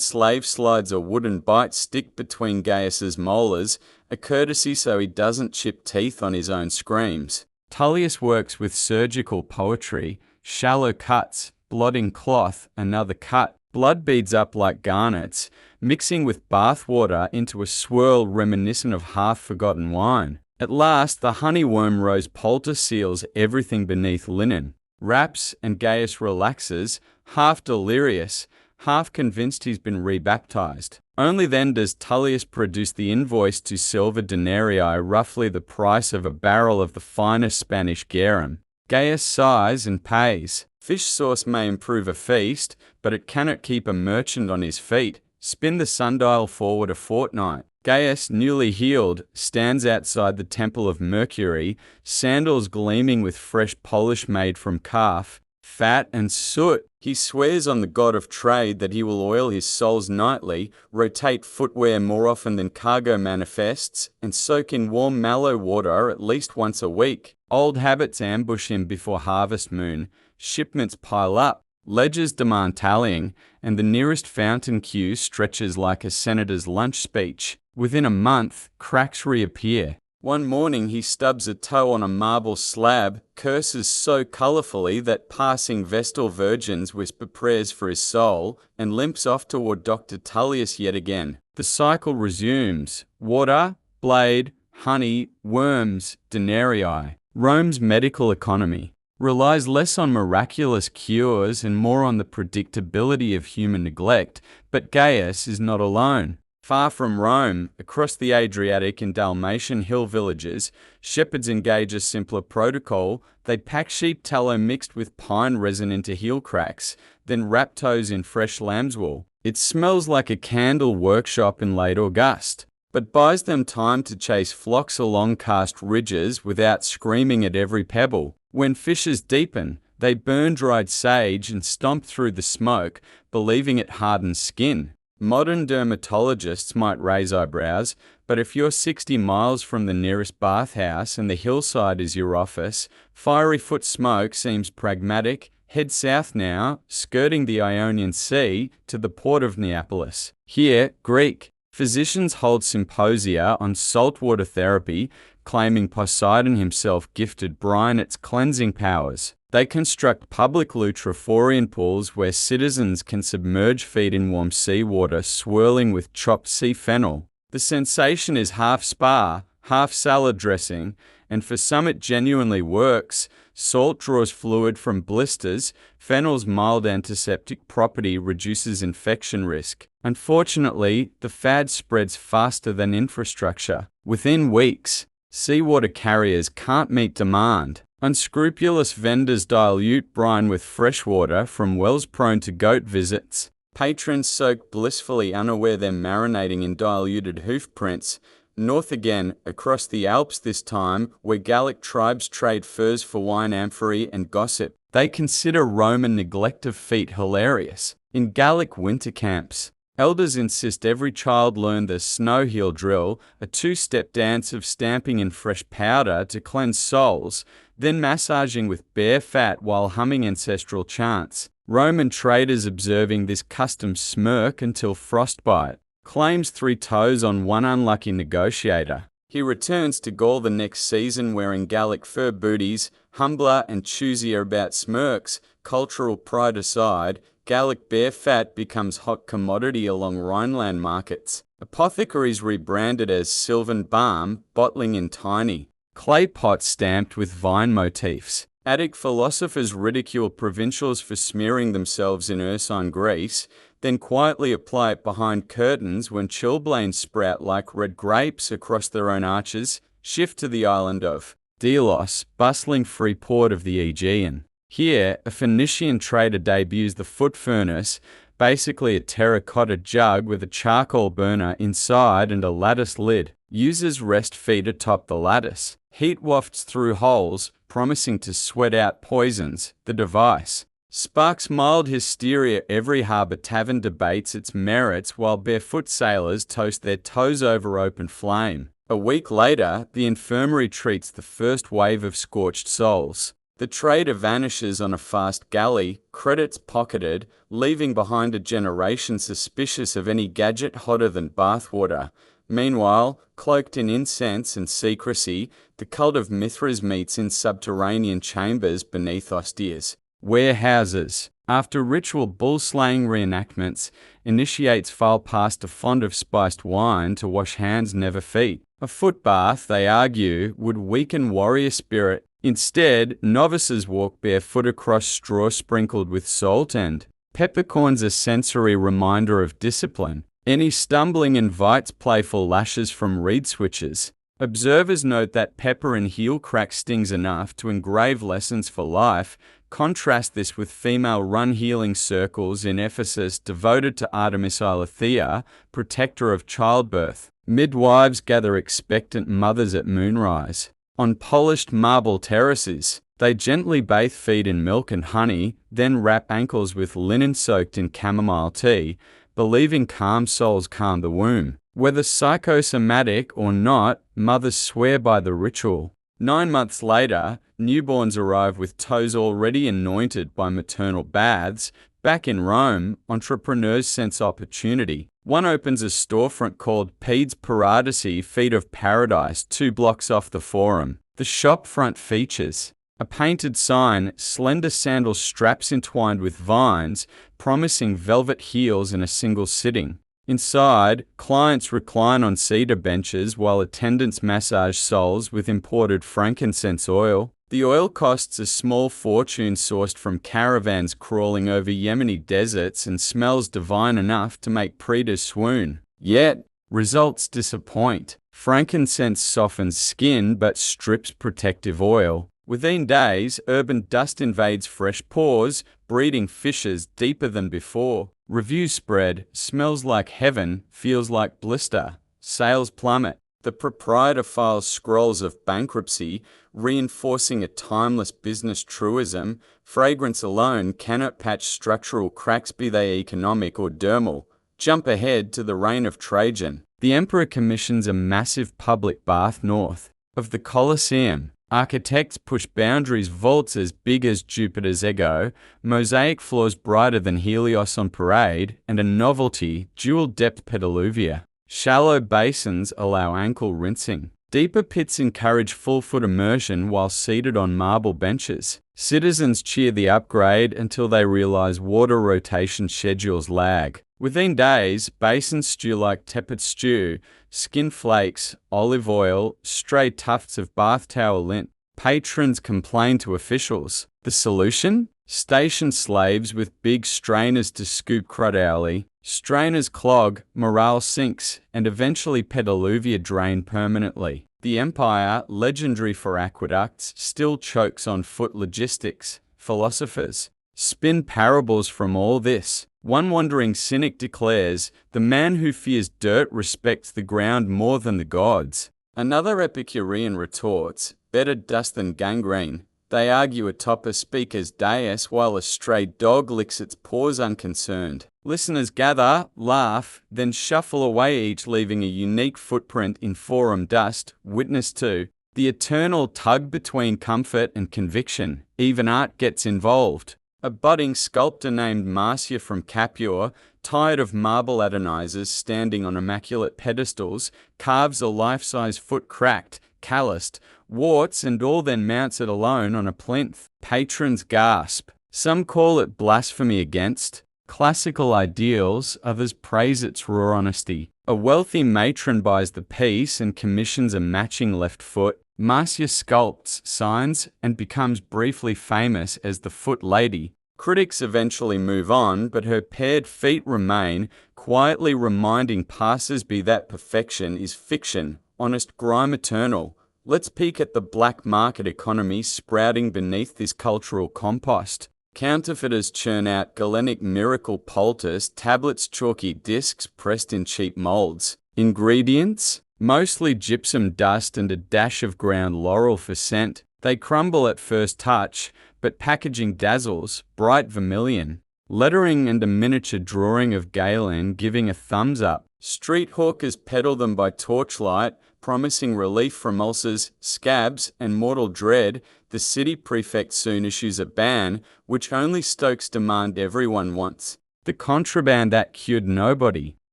slave slides a wooden bite stick between Gaius's molars, a courtesy so he doesn't chip teeth on his own screams. Tullius works with surgical poetry: shallow cuts, blotting cloth, another cut. Blood beads up like garnets, mixing with bath water into a swirl reminiscent of half-forgotten wine. At last, the honeyworm rose Poultice seals everything beneath linen. Wraps, and Gaius relaxes, half delirious, half convinced he's been rebaptized. Only then does Tullius produce the invoice to silver denarii, roughly the price of a barrel of the finest Spanish garum. Gaius sighs and pays. Fish sauce may improve a feast, but it cannot keep a merchant on his feet. Spin the sundial forward a fortnight. Gaius, newly healed, stands outside the Temple of Mercury, sandals gleaming with fresh polish made from calf, fat, and soot. He swears on the god of trade that he will oil his soles nightly, rotate footwear more often than cargo manifests, and soak in warm mallow water at least once a week. Old habits ambush him before harvest moon. Shipments pile up. Ledgers demand tallying, and the nearest fountain queue stretches like a senator's lunch speech. Within a month, cracks reappear. One morning he stubs a toe on a marble slab, curses so colourfully that passing Vestal virgins whisper prayers for his soul, and limps off toward Dr. Tullius yet again. The cycle resumes. Water, blade, honey, worms, denarii. Rome's medical economy relies less on miraculous cures and more on the predictability of human neglect, but Gaius is not alone. Far from Rome, across the Adriatic and Dalmatian hill villages, shepherds engage a simpler protocol. They pack sheep tallow mixed with pine resin into heel cracks, then wrap toes in fresh lamb's wool. It smells like a candle workshop in late August, but buys them time to chase flocks along karst ridges without screaming at every pebble. When fissures deepen, they burn dried sage and stomp through the smoke, believing it hardens skin. Modern dermatologists might raise eyebrows, but if you're 60 miles from the nearest bathhouse and the hillside is your office, fiery foot smoke seems pragmatic. Head south now, skirting the Ionian Sea, to the port of Neapolis. Here, Greek physicians hold symposia on saltwater therapy, claiming Poseidon himself gifted brine its cleansing powers. They construct public Lutriforian pools where citizens can submerge feet in warm seawater swirling with chopped sea fennel. The sensation is half spa, half salad dressing, and for some it genuinely works. Salt draws fluid from blisters. Fennel's mild antiseptic property reduces infection risk. Unfortunately, the fad spreads faster than infrastructure. Within weeks, seawater carriers can't meet demand. Unscrupulous vendors dilute brine with fresh water from wells prone to goat visits. Patrons soak blissfully unaware they're marinating in diluted hoof prints. North again, across the Alps this time, where Gallic tribes trade furs for wine amphorae and gossip. They consider Roman neglect of feet hilarious. In Gallic winter camps, elders insist every child learn the snow heel drill, a two-step dance of stamping in fresh powder to cleanse souls, then massaging with bare fat while humming ancestral chants. Roman traders observing this custom smirk until frostbite. Claims 3 toes on one unlucky negotiator. He returns to Gaul the next season wearing Gallic fur booties, humbler and choosier about smirks. Cultural pride aside, Gallic bare fat becomes hot commodity along Rhineland markets. Apothecaries rebranded as Sylvan Balm, bottling in tiny clay pots stamped with vine motifs. Attic philosophers ridicule provincials for smearing themselves in ursine grease, then quietly apply it behind curtains when chilblains sprout like red grapes across their own arches. Shift to the island of Delos, bustling free port of the Aegean. Here, a Phoenician trader debuts the foot furnace, basically a terracotta jug with a charcoal burner inside and a lattice lid. Users rest feet atop the lattice. Heat wafts through holes, promising to sweat out poisons. The device sparks mild hysteria. Every harbour tavern debates its merits while barefoot sailors toast their toes over open flame. A week later, the infirmary treats the first wave of scorched souls. The trader vanishes on a fast galley, credits pocketed, leaving behind a generation suspicious of any gadget hotter than bathwater. Meanwhile, cloaked in incense and secrecy, the cult of Mithras meets in subterranean chambers beneath austerities. Warehouses. After ritual bull-slaying reenactments, initiates file past a font of spiced wine to wash hands, never feet. A foot bath, they argue, would weaken warrior spirit. Instead, novices walk barefoot across straw sprinkled with salt, and peppercorns a sensory reminder of discipline. Any stumbling invites playful lashes from reed switches. Observers note that pepper in heel crack stings enough to engrave lessons for life. Contrast this with female-run healing circles in Ephesus devoted to Artemis Eileithyia, protector of childbirth. Midwives gather expectant mothers at moonrise. On polished marble terraces, they gently bathe feet in milk and honey, then wrap ankles with linen soaked in chamomile tea, believing calm souls calm the womb. Whether psychosomatic or not, mothers swear by the ritual. 9 months later, newborns arrive with toes already anointed by maternal baths. Back in Rome, entrepreneurs sense opportunity. One opens a storefront called Pedes Paradisi, Feet of Paradise, 2 blocks off the Forum. The shop front features a painted sign, slender sandal straps entwined with vines, promising velvet heels in a single sitting. Inside, clients recline on cedar benches while attendants massage soles with imported frankincense oil. The oil costs a small fortune sourced from caravans crawling over Yemeni deserts and smells divine enough to make Pedes swoon. Yet, results disappoint. Frankincense softens skin but strips protective oil. Within days, urban dust invades fresh pores, breeding fissures deeper than before. Reviews spread, smells like heaven, feels like blister. Sales plummet. The proprietor files scrolls of bankruptcy, reinforcing a timeless business truism. Fragrance alone cannot patch structural cracks, be they economic or dermal. Jump ahead to the reign of Trajan. The emperor commissions a massive public bath north of the Colosseum. Architects push boundaries, vaults as big as Jupiter's ego, mosaic floors brighter than Helios on parade, and a novelty, dual-depth pediluvia. Shallow basins allow ankle rinsing. Deeper pits encourage full-foot immersion while seated on marble benches. Citizens cheer the upgrade until they realize water rotation schedules lag. Within days, basins stew like tepid stew, skin flakes, olive oil, stray tufts of bath towel lint. Patrons complain to officials. The solution? Station slaves with big strainers to scoop crudely. Strainers clog, morale sinks, and eventually pediluvia drain permanently. The empire, legendary for aqueducts, still chokes on foot logistics. Philosophers spin parables from all this. One wandering cynic declares, "The man who fears dirt respects the ground more than the gods." Another Epicurean retorts, "Better dust than gangrene." They argue atop a speaker's dais while a stray dog licks its paws unconcerned. Listeners gather, laugh, then shuffle away, each leaving a unique footprint in forum dust. Witness to the eternal tug between comfort and conviction. Even art gets involved. A budding sculptor named Marcia from Capua, tired of marble Adonizes standing on immaculate pedestals, carves a life-size foot cracked, calloused, warts and all, then mounts it alone on a plinth. Patrons gasp. Some call it blasphemy against classical ideals, others praise its raw honesty. A wealthy matron buys the piece and commissions a matching left foot. Marcia sculpts, signs, and becomes briefly famous as the Foot Lady. Critics eventually move on, but her paired feet remain, quietly reminding passers-by that perfection is fiction, honest grime eternal. Let's peek at the black market economy sprouting beneath this cultural compost. Counterfeiters churn out Galenic miracle poultice, tablets, chalky discs pressed in cheap molds. Ingredients? Mostly gypsum dust and a dash of ground laurel for scent. They crumble at first touch, but packaging dazzles, bright vermilion. Lettering and a miniature drawing of Galen giving a thumbs up. Street hawkers peddle them by torchlight, promising relief from ulcers, scabs, and mortal dread. The city prefect soon issues a ban, which only stokes demand everyone wants. The contraband that cured nobody.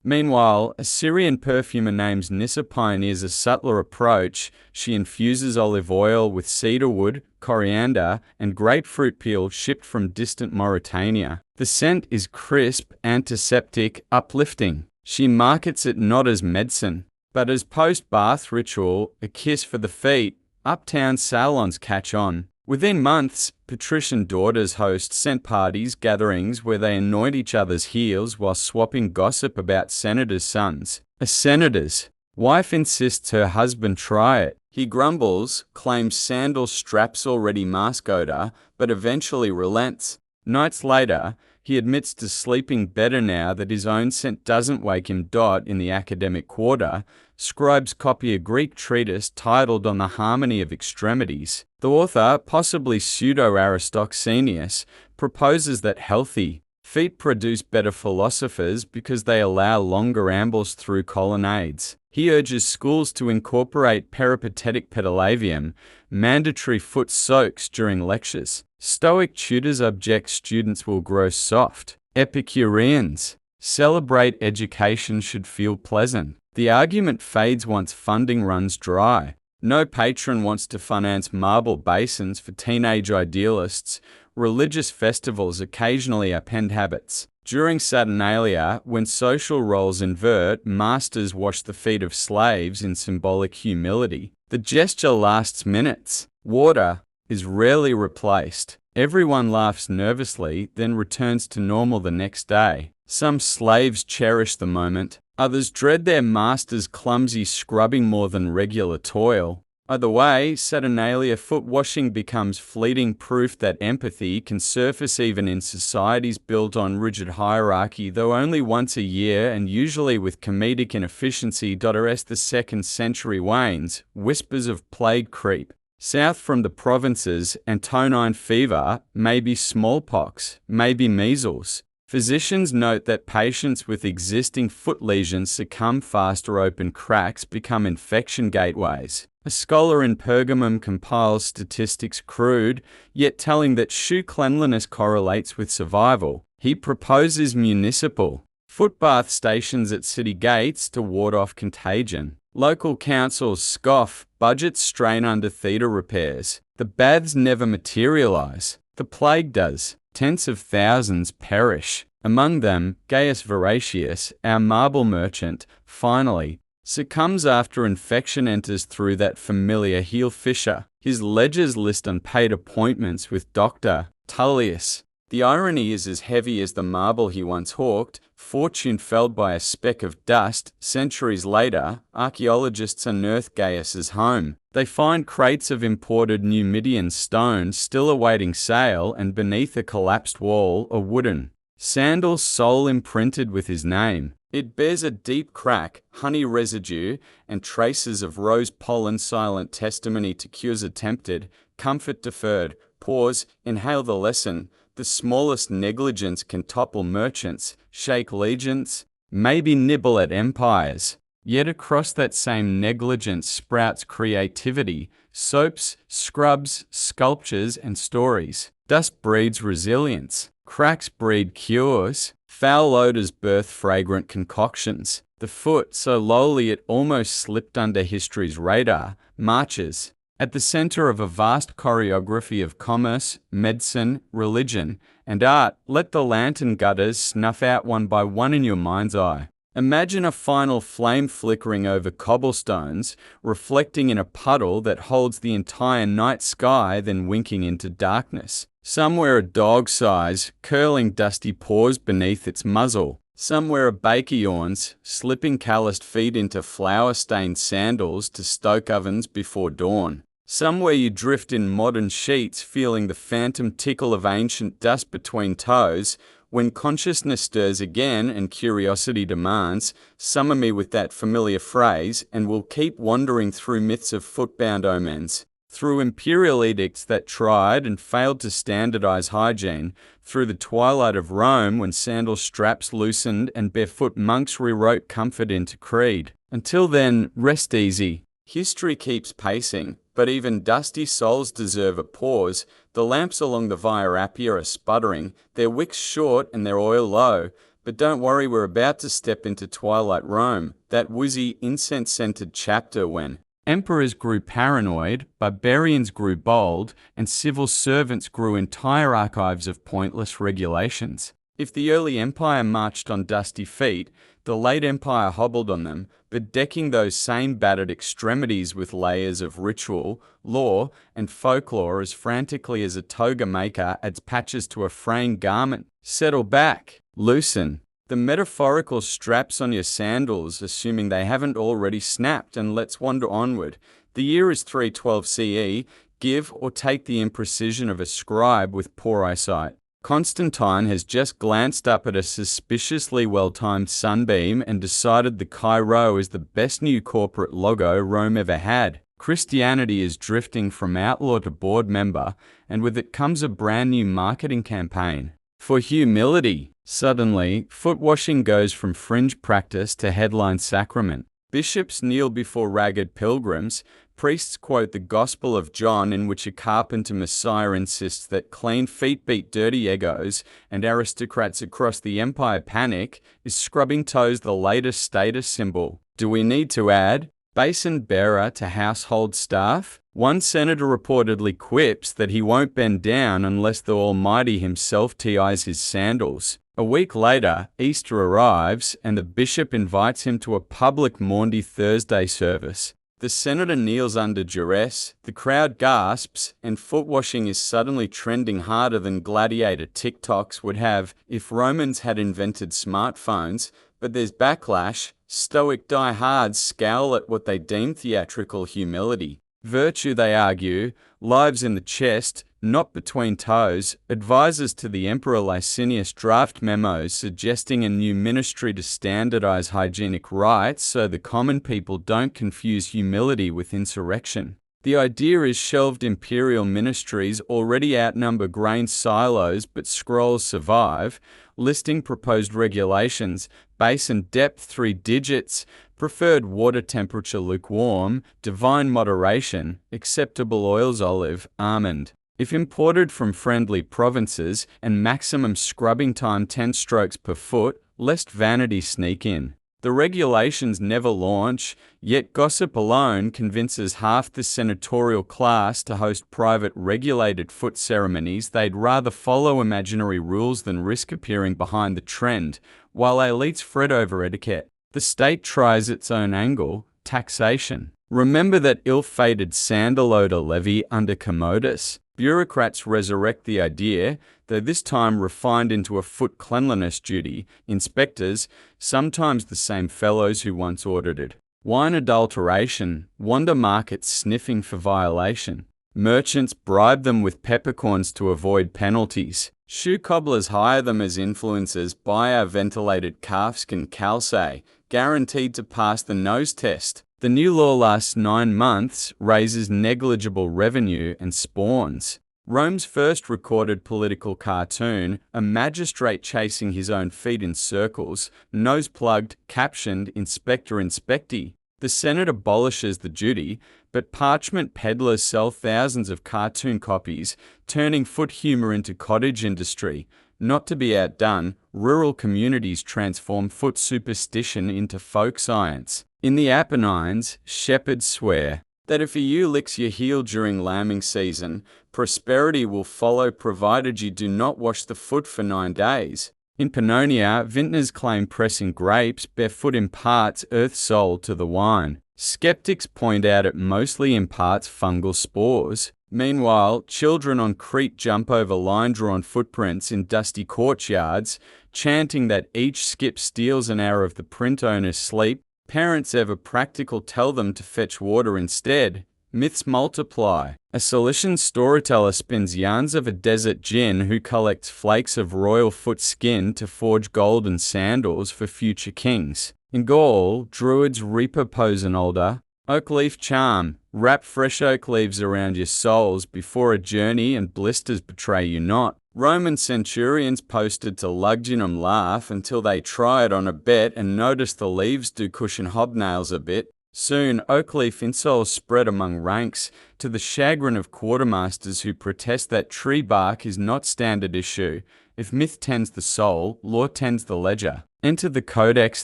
Meanwhile, a Syrian perfumer named Nissa pioneers a subtler approach. She infuses olive oil with cedarwood, coriander, and grapefruit peel shipped from distant Mauritania. The scent is crisp, antiseptic, uplifting. She markets it not as medicine, but as post-bath ritual, a kiss for the feet. Uptown salons catch on. Within months, patrician daughters host scent parties, gatherings where they anoint each other's heels while swapping gossip about senators' sons. A senator's wife insists her husband try it. He grumbles, claims sandal straps already mask odor, but eventually relents. Nights later, he admits to sleeping better now that his own scent doesn't wake him. In the academic quarter, scribes copy a Greek treatise titled On the Harmony of Extremities. The author, possibly pseudo-Aristoxenus, proposes that healthy feet produce better philosophers because they allow longer ambles through colonnades. He urges schools to incorporate peripatetic Pediluvium, mandatory foot soaks during lectures. Stoic tutors object students will grow soft. Epicureans Celebrate education should feel pleasant. The argument fades once funding runs dry. No patron wants to finance marble basins for teenage idealists. Religious festivals occasionally append habits. During Saturnalia, when social roles invert, masters wash the feet of slaves in symbolic humility. The gesture lasts minutes. Water is rarely replaced. Everyone laughs nervously, then returns to normal the next day. Some slaves cherish the moment. Others dread their master's clumsy scrubbing more than regular toil. Either way, Saturnalia foot washing becomes fleeting proof that empathy can surface even in societies built on rigid hierarchy, though only once a year and usually with comedic inefficiency. As the 2nd century wanes, whispers of plague creep. South from the provinces, Antonine fever, maybe smallpox, maybe measles. Physicians note that patients with existing foot lesions succumb faster. Open cracks become infection gateways. A scholar in Pergamum compiles statistics crude, yet telling that shoe cleanliness correlates with survival. He proposes municipal footbath stations at city gates to ward off contagion. Local councils scoff, budgets strain under theatre repairs. The baths never materialise. The plague does. Tens of thousands perish. Among them, Gaius Voratius, our marble merchant, finally succumbs after infection enters through that familiar heel fissure. His ledgers list unpaid appointments with Dr. Tullius. The irony is as heavy as the marble he once hawked. Fortune felled by a speck of dust. Centuries later, archaeologists unearth Gaius's home. They find crates of imported Numidian stone still awaiting sale, and beneath a collapsed wall, a wooden sandal sole imprinted with his name. It bears a deep crack, honey residue, and traces of rose pollen, silent testimony to cures attempted, comfort deferred. Pause, inhale the lesson. The smallest negligence can topple merchants, shake legions, maybe nibble at empires. Yet across that same negligence sprouts creativity, soaps, scrubs, sculptures, and stories. Dust breeds resilience. Cracks breed cures. Foul odors birth fragrant concoctions. The foot, so lowly it almost slipped under history's radar, marches at the center of a vast choreography of commerce, medicine, religion, and art. Let the lantern gutters snuff out one by one in your mind's eye. Imagine a final flame flickering over cobblestones, reflecting in a puddle that holds the entire night sky, then winking into darkness. Somewhere a dog sighs, curling dusty paws beneath its muzzle. Somewhere a baker yawns, slipping calloused feet into flour-stained sandals to stoke ovens before dawn. Somewhere you drift in modern sheets, feeling the phantom tickle of ancient dust between toes. When consciousness stirs again and curiosity demands, summon me with that familiar phrase, and we'll keep wandering through myths of footbound omens, through imperial edicts that tried and failed to standardize hygiene, through the twilight of Rome when sandal straps loosened and barefoot monks rewrote comfort into creed. Until then, rest easy. History keeps pacing, but even dusty souls deserve a pause. The lamps along the Via Appia are sputtering, their wicks short and their oil low. But don't worry, we're about to step into Twilight Rome, that woozy, incense-scented chapter when emperors grew paranoid, barbarians grew bold, and civil servants grew entire archives of pointless regulations. If the early empire marched on dusty feet, the late empire hobbled on them, bedecking those same battered extremities with layers of ritual, law, and folklore as frantically as a toga maker adds patches to a fraying garment. Settle back, loosen the metaphorical straps on your sandals, assuming they haven't already snapped, and let's wander onward. The year is 312 CE. Give or take the imprecision of a scribe with poor eyesight. Constantine has just glanced up at a suspiciously well-timed sunbeam and decided the Chi Rho is the best new corporate logo Rome ever had. Christianity is drifting from outlaw to board member, and with it comes a brand new marketing campaign for humility. Suddenly, foot washing goes from fringe practice to headline sacrament. Bishops kneel before ragged pilgrims, Priests quote the Gospel of John, in which a carpenter messiah insists that clean feet beat dirty egos, and aristocrats across the empire panic. Is scrubbing toes the latest status symbol? Do we need to add basin bearer to household staff? One senator reportedly quips that he won't bend down unless the Almighty himself ties his sandals. A week later, Easter arrives, and the bishop invites him to a public Maundy Thursday service. The senator kneels under duress, the crowd gasps, and foot washing is suddenly trending harder than gladiator TikToks would have if Romans had invented smartphones. But there's backlash. Stoic diehards scowl at what they deem theatrical humility. Virtue, they argue, lives in the chest, not between toes. Advisors to the Emperor Licinius draft memos suggesting a new ministry to standardize hygienic rites so the common people don't confuse humility with insurrection. The idea is shelved. Imperial ministries already outnumber grain silos, but scrolls survive. Listing proposed regulations: basin depth 3 digits, preferred water temperature lukewarm, divine moderation, acceptable oils olive, almond. If imported from friendly provinces, and maximum scrubbing time 10 strokes per foot, lest vanity sneak in. The regulations never launch, yet gossip alone convinces half the senatorial class to host private regulated foot ceremonies. They'd rather follow imaginary rules than risk appearing behind the trend, while elites fret over etiquette. The state tries its own angle: taxation. Remember that ill-fated sandal odor levy under Commodus? Bureaucrats resurrect the idea, though this time refined into a foot cleanliness duty. Inspectors, sometimes the same fellows who once ordered it. Wine adulteration, wander markets sniffing for violation. Merchants bribe them with peppercorns to avoid penalties. Shoe cobblers hire them as influencers. Buy our ventilated calfskin Caligae, guaranteed to pass the nose test. The new law lasts 9 months, raises negligible revenue, and spawns Rome's first recorded political cartoon, a magistrate chasing his own feet in circles, nose-plugged, captioned Inspector Inspectee. The Senate abolishes the duty, but parchment peddlers sell thousands of cartoon copies, turning foot humor into cottage industry. Not to be outdone, rural communities transform foot superstition into folk science. In the Apennines, shepherds swear that if a ewe licks your heel during lambing season, prosperity will follow provided you do not wash the foot for 9 days. In Pannonia, vintners claim pressing grapes barefoot imparts earth soul to the wine. Skeptics point out it mostly imparts fungal spores. Meanwhile, children on Crete jump over line-drawn footprints in dusty courtyards, chanting that each skip steals an hour of the print owner's sleep. Parents ever practical tell them to fetch water instead. Myths multiply. A Cilician storyteller spins yarns of a desert djinn who collects flakes of royal foot skin to forge golden sandals for future kings. In Gaul, druids repurpose an older oak leaf charm. Wrap fresh oak leaves around your soles before a journey and blisters betray you not. Roman centurions posted to Lugdunum laugh until they try it on a bet and notice the leaves do cushion hobnails a bit. Soon, oak leaf insoles spread among ranks, to the chagrin of quartermasters who protest that tree bark is not standard issue. If myth tends the soul, law tends the ledger. Enter the Codex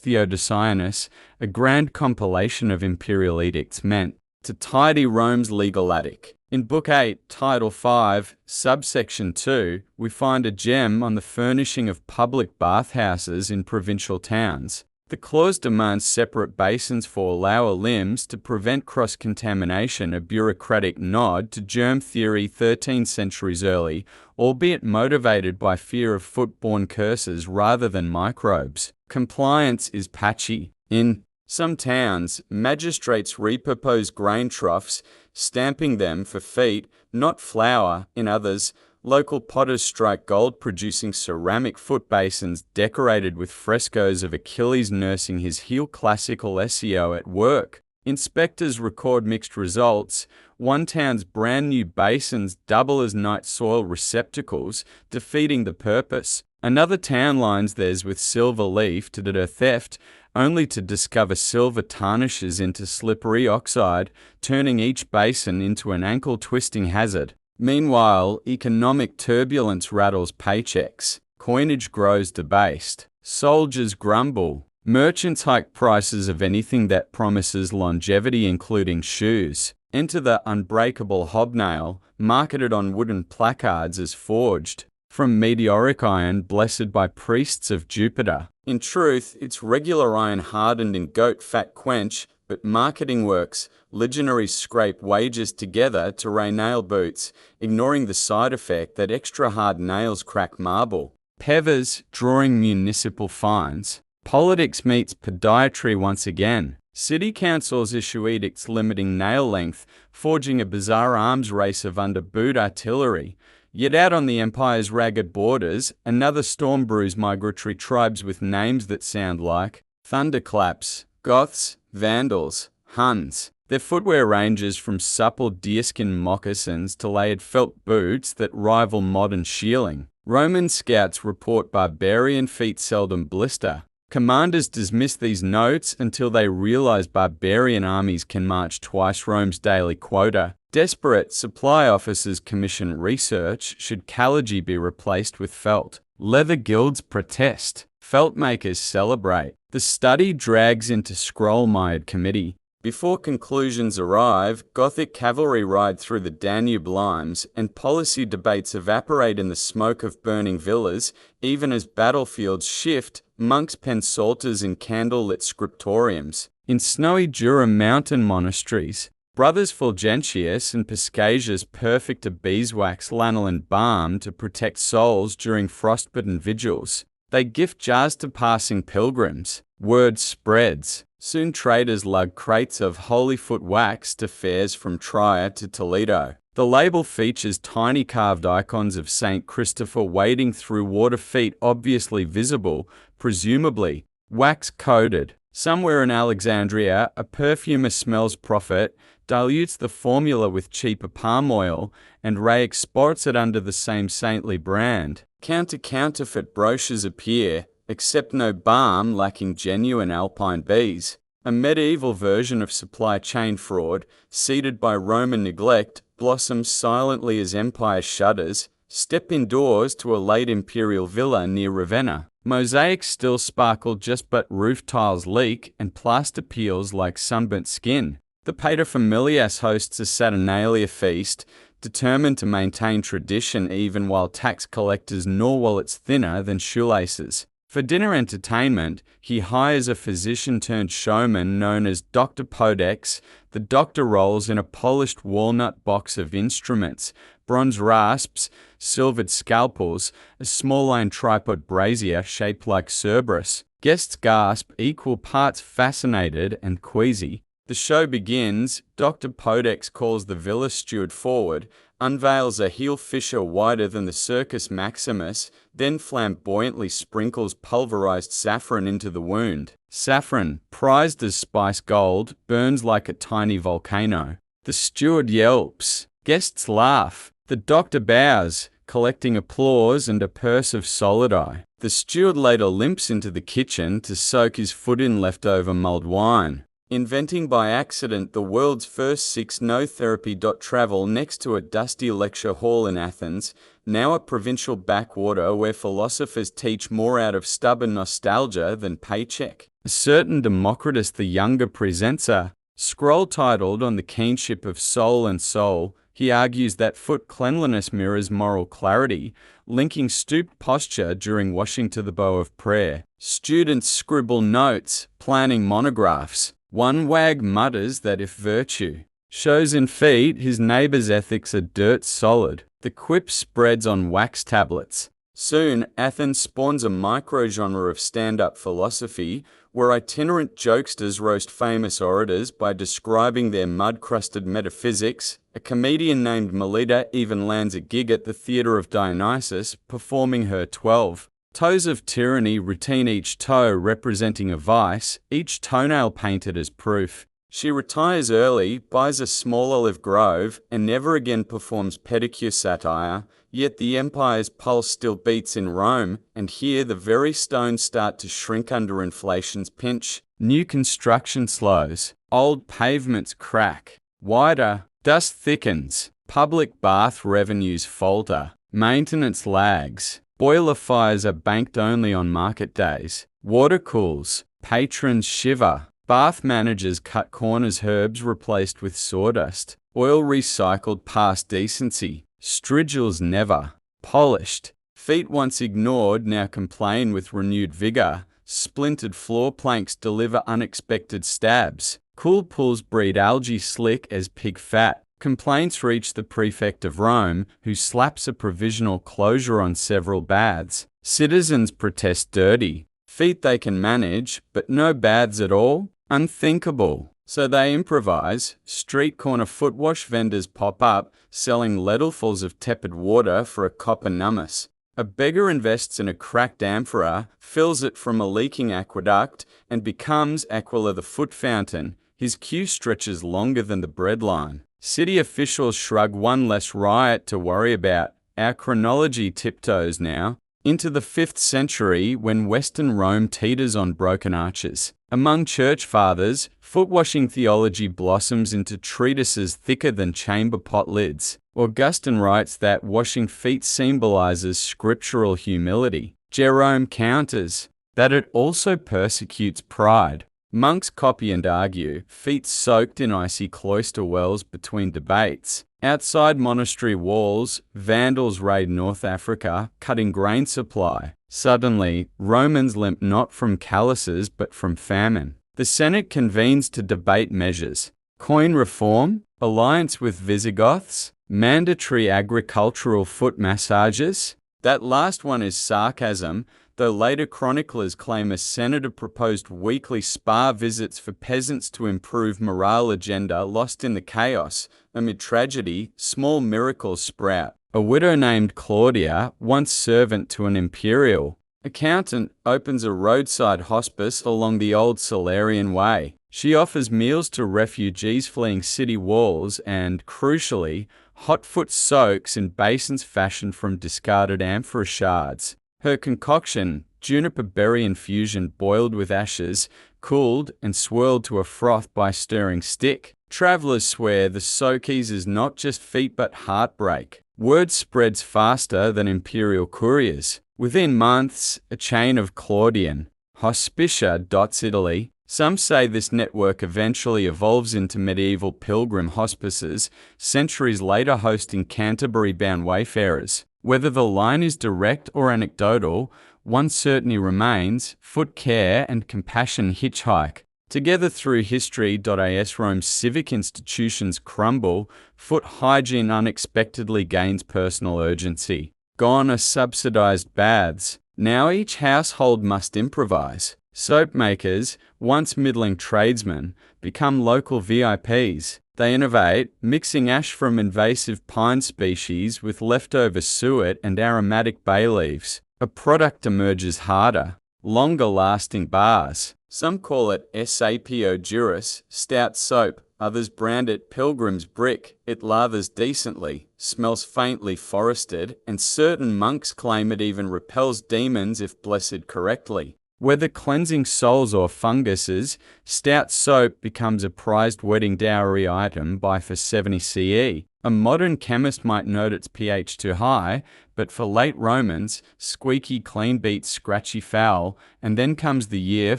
Theodosianus, a grand compilation of imperial edicts meant to tidy Rome's legal attic. In Book 8, Title 5, Subsection 2, we find a gem on the furnishing of public bathhouses in provincial towns. The clause demands separate basins for lower limbs to prevent cross-contamination, a bureaucratic nod to germ theory 13 centuries early, albeit motivated by fear of foot-borne curses rather than microbes. Compliance is patchy. In some towns, magistrates repurpose grain troughs, stamping them for feet, not flour. In others, local potters strike gold, producing ceramic foot basins decorated with frescoes of Achilles nursing his heel. Classical SEO at work. Inspectors record mixed results. One town's brand new basins double as night soil receptacles, defeating the purpose. Another town lines theirs with silver leaf to deter theft. only to discover silver tarnishes into slippery oxide, turning each basin into an ankle-twisting hazard. Meanwhile, economic turbulence rattles paychecks, coinage grows debased, soldiers grumble, merchants hike prices of anything that promises longevity including shoes. Enter the unbreakable hobnail, marketed on wooden placards as forged from meteoric iron blessed by priests of Jupiter. In truth, it's regular iron hardened in goat fat quench, but marketing works. Legionaries scrape wages together to ray nail boots, ignoring the side effect that extra hard nails crack marble. Pedes drawing municipal fines. Politics meets podiatry once again. City councils issue edicts limiting nail length, forging a bizarre arms race of under-boot artillery. Yet out on the Empire's ragged borders, another storm brews migratory tribes with names that sound like thunderclaps, Goths, Vandals, Huns. Their footwear ranges from supple deerskin moccasins to layered felt boots that rival modern shearling. Roman scouts report barbarian feet seldom blister. Commanders dismiss these notes until they realize barbarian armies can march twice Rome's daily quota. Desperate supply officers commission research should Caligae be replaced with felt. Leather guilds protest. Felt makers celebrate. The study drags into scroll-mired committee. Before conclusions arrive, Gothic cavalry ride through the Danube limes, and policy debates evaporate in the smoke of burning villas. Even as battlefields shift, monks pen psalters in candle-lit scriptoriums. In snowy Jura mountain monasteries, brothers Fulgentius and Piscasius perfect a beeswax lanolin balm to protect souls during frostbitten vigils. They gift jars to passing pilgrims. Word spreads. Soon traders lug crates of holy foot wax to fairs from Trier to Toledo. The label features tiny carved icons of St. Christopher wading through water, feet obviously visible, presumably wax-coated. Somewhere in Alexandria, a perfumer smells profit, dilutes the formula with cheaper palm oil, and re-exports it under the same saintly brand. Counterfeit brochures appear, except no balm lacking genuine alpine bees. A medieval version of supply chain fraud, seeded by Roman neglect, blossoms silently as empire shudders. Step indoors to a late imperial villa near Ravenna. Mosaics still sparkle just but roof tiles leak and plaster peels like sunburnt skin. The paterfamilias hosts a Saturnalia feast, determined to maintain tradition even while tax collectors gnaw wallets thinner than shoelaces. For dinner entertainment, he hires a physician-turned-showman known as Dr. Podex. The doctor rolls in a polished walnut box of instruments, bronze rasps, silvered scalpels, a small-line tripod brazier shaped like Cerberus. Guests gasp, equal parts fascinated and queasy. The show begins. Dr. Podex calls the villa steward forward, unveils a heel fissure wider than the Circus Maximus, then flamboyantly sprinkles pulverized saffron into the wound. Saffron, prized as spice gold, burns like a tiny volcano. The steward yelps. Guests laugh. The doctor bows, collecting applause and a purse of solidi. The steward later limps into the kitchen to soak his foot in leftover mulled wine. Inventing by accident the world's first 6 no-therapy. Travel next to a dusty lecture hall in Athens, now a provincial backwater where philosophers teach more out of stubborn nostalgia than paycheck. A certain Democritus the Younger presents a scroll titled On the Kinship of Soul and Soul. He argues that foot cleanliness mirrors moral clarity, linking stooped posture during washing to the bow of prayer. Students scribble notes, planning monographs. One wag mutters that if virtue shows in feet, his neighbour's ethics are dirt solid. The quip spreads on wax tablets. Soon, Athens spawns a microgenre of stand-up philosophy, where itinerant jokesters roast famous orators by describing their mud-crusted metaphysics. A comedian named Melita even lands a gig at the Theatre of Dionysus, performing her 12 toes of tyranny, routine, each toe representing a vice, each toenail painted as proof. She retires early, buys a small olive grove, and never again performs pedicure satire, yet the empire's pulse still beats in Rome, and here the very stones start to shrink under inflation's pinch. New construction slows, old pavements crack, wider, dust thickens, public bath revenues falter, maintenance lags, boiler fires are banked only on market days, water cools, patrons shiver, bath managers cut corners, herbs replaced with sawdust, oil recycled past decency, strigils never polished, feet once ignored now complain with renewed vigor, splintered floor planks deliver unexpected stabs, cool pools breed algae slick as pig fat. Complaints reach the prefect of Rome, who slaps a provisional closure on several baths. Citizens protest dirty. Feet they can manage, but no baths at all? Unthinkable. So they improvise. Street corner foot wash vendors pop up, selling ladlefuls of tepid water for a copper nummus. A beggar invests in a cracked amphora, fills it from a leaking aqueduct, and becomes Aqua the foot fountain. His queue stretches longer than the breadline. City officials shrug, one less riot to worry about. Our chronology tiptoes now into the 5th century, when Western Rome teeters on broken arches. Among church fathers, foot-washing theology blossoms into treatises thicker than chamber pot lids. Augustine writes that washing feet symbolizes scriptural humility. Jerome counters that it also persecutes pride. Monks copy and argue, feet soaked in icy cloister wells between debates. Outside monastery walls, Vandals raid North Africa, cutting grain supply. Suddenly, Romans limp not from calluses but from famine. The Senate convenes to debate measures. Coin reform, alliance with Visigoths, mandatory agricultural foot massages. That last one is sarcasm, though later chroniclers claim a senator proposed weekly spa visits for peasants to improve morale. Agenda lost in the chaos. Amid tragedy, small miracles sprout. A widow named Claudia, once servant to an imperial accountant, opens a roadside hospice along the old Salarian Way. She offers meals to refugees fleeing city walls and, crucially, hot foot soaks in basins fashioned from discarded amphora shards. Her concoction, juniper berry infusion boiled with ashes, cooled and swirled to a froth by stirring stick. Travelers swear the soakies is not just feet but heartbreak. Word spreads faster than imperial couriers. Within months, a chain of Claudian hospicia dots Italy. Some say this network eventually evolves into medieval pilgrim hospices, centuries later hosting Canterbury-bound wayfarers. Whether the line is direct or anecdotal, one certainty remains: foot care and compassion hitchhike. Together through history.as, Rome's civic institutions crumble, foot hygiene unexpectedly gains personal urgency. Gone are subsidized baths. Now each household must improvise. Soap makers, once middling tradesmen, become local VIPs. They innovate, mixing ash from invasive pine species with leftover suet and aromatic bay leaves. A product emerges harder, longer-lasting bars. Some call it Sapo Juris, stout soap. Others brand it Pilgrim's Brick. It lathers decently, smells faintly forested, and certain monks claim it even repels demons if blessed correctly. Whether cleansing souls or funguses, stout soap becomes a prized wedding dowry item by 470 CE. A modern chemist might note its pH too high, but for late Romans, squeaky clean beats scratchy foul, and then comes the year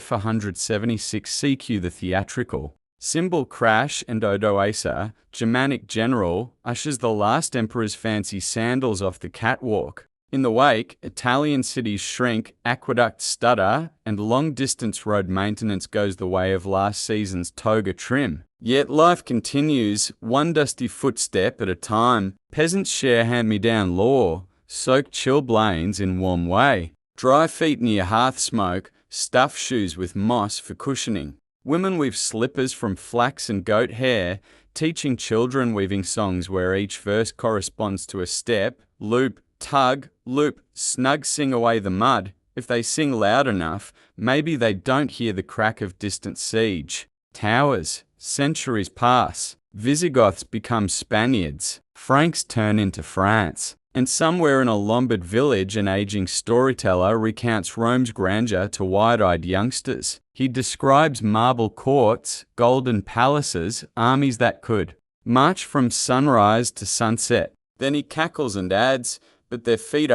476 CQ, the theatrical. Symbol crash and Odoacer, Germanic general, ushers the last emperor's fancy sandals off the catwalk. In the wake, Italian cities shrink, aqueducts stutter, and long-distance road maintenance goes the way of last season's toga trim. Yet life continues, one dusty footstep at a time. Peasants share hand-me-down lore, soak chilblains in warm way. Dry feet near hearth smoke, stuff shoes with moss for cushioning. Women weave slippers from flax and goat hair, teaching children weaving songs where each verse corresponds to a step, loop, tug, loop, snug, sing away the mud. If they sing loud enough, maybe they don't hear the crack of distant siege. towers. Centuries pass. Visigoths become Spaniards. Franks turn into France. And somewhere in a Lombard village, an aging storyteller recounts Rome's grandeur to wide-eyed youngsters. He describes marble courts, golden palaces, armies that could march from sunrise to sunset. Then he cackles and adds, "But their feet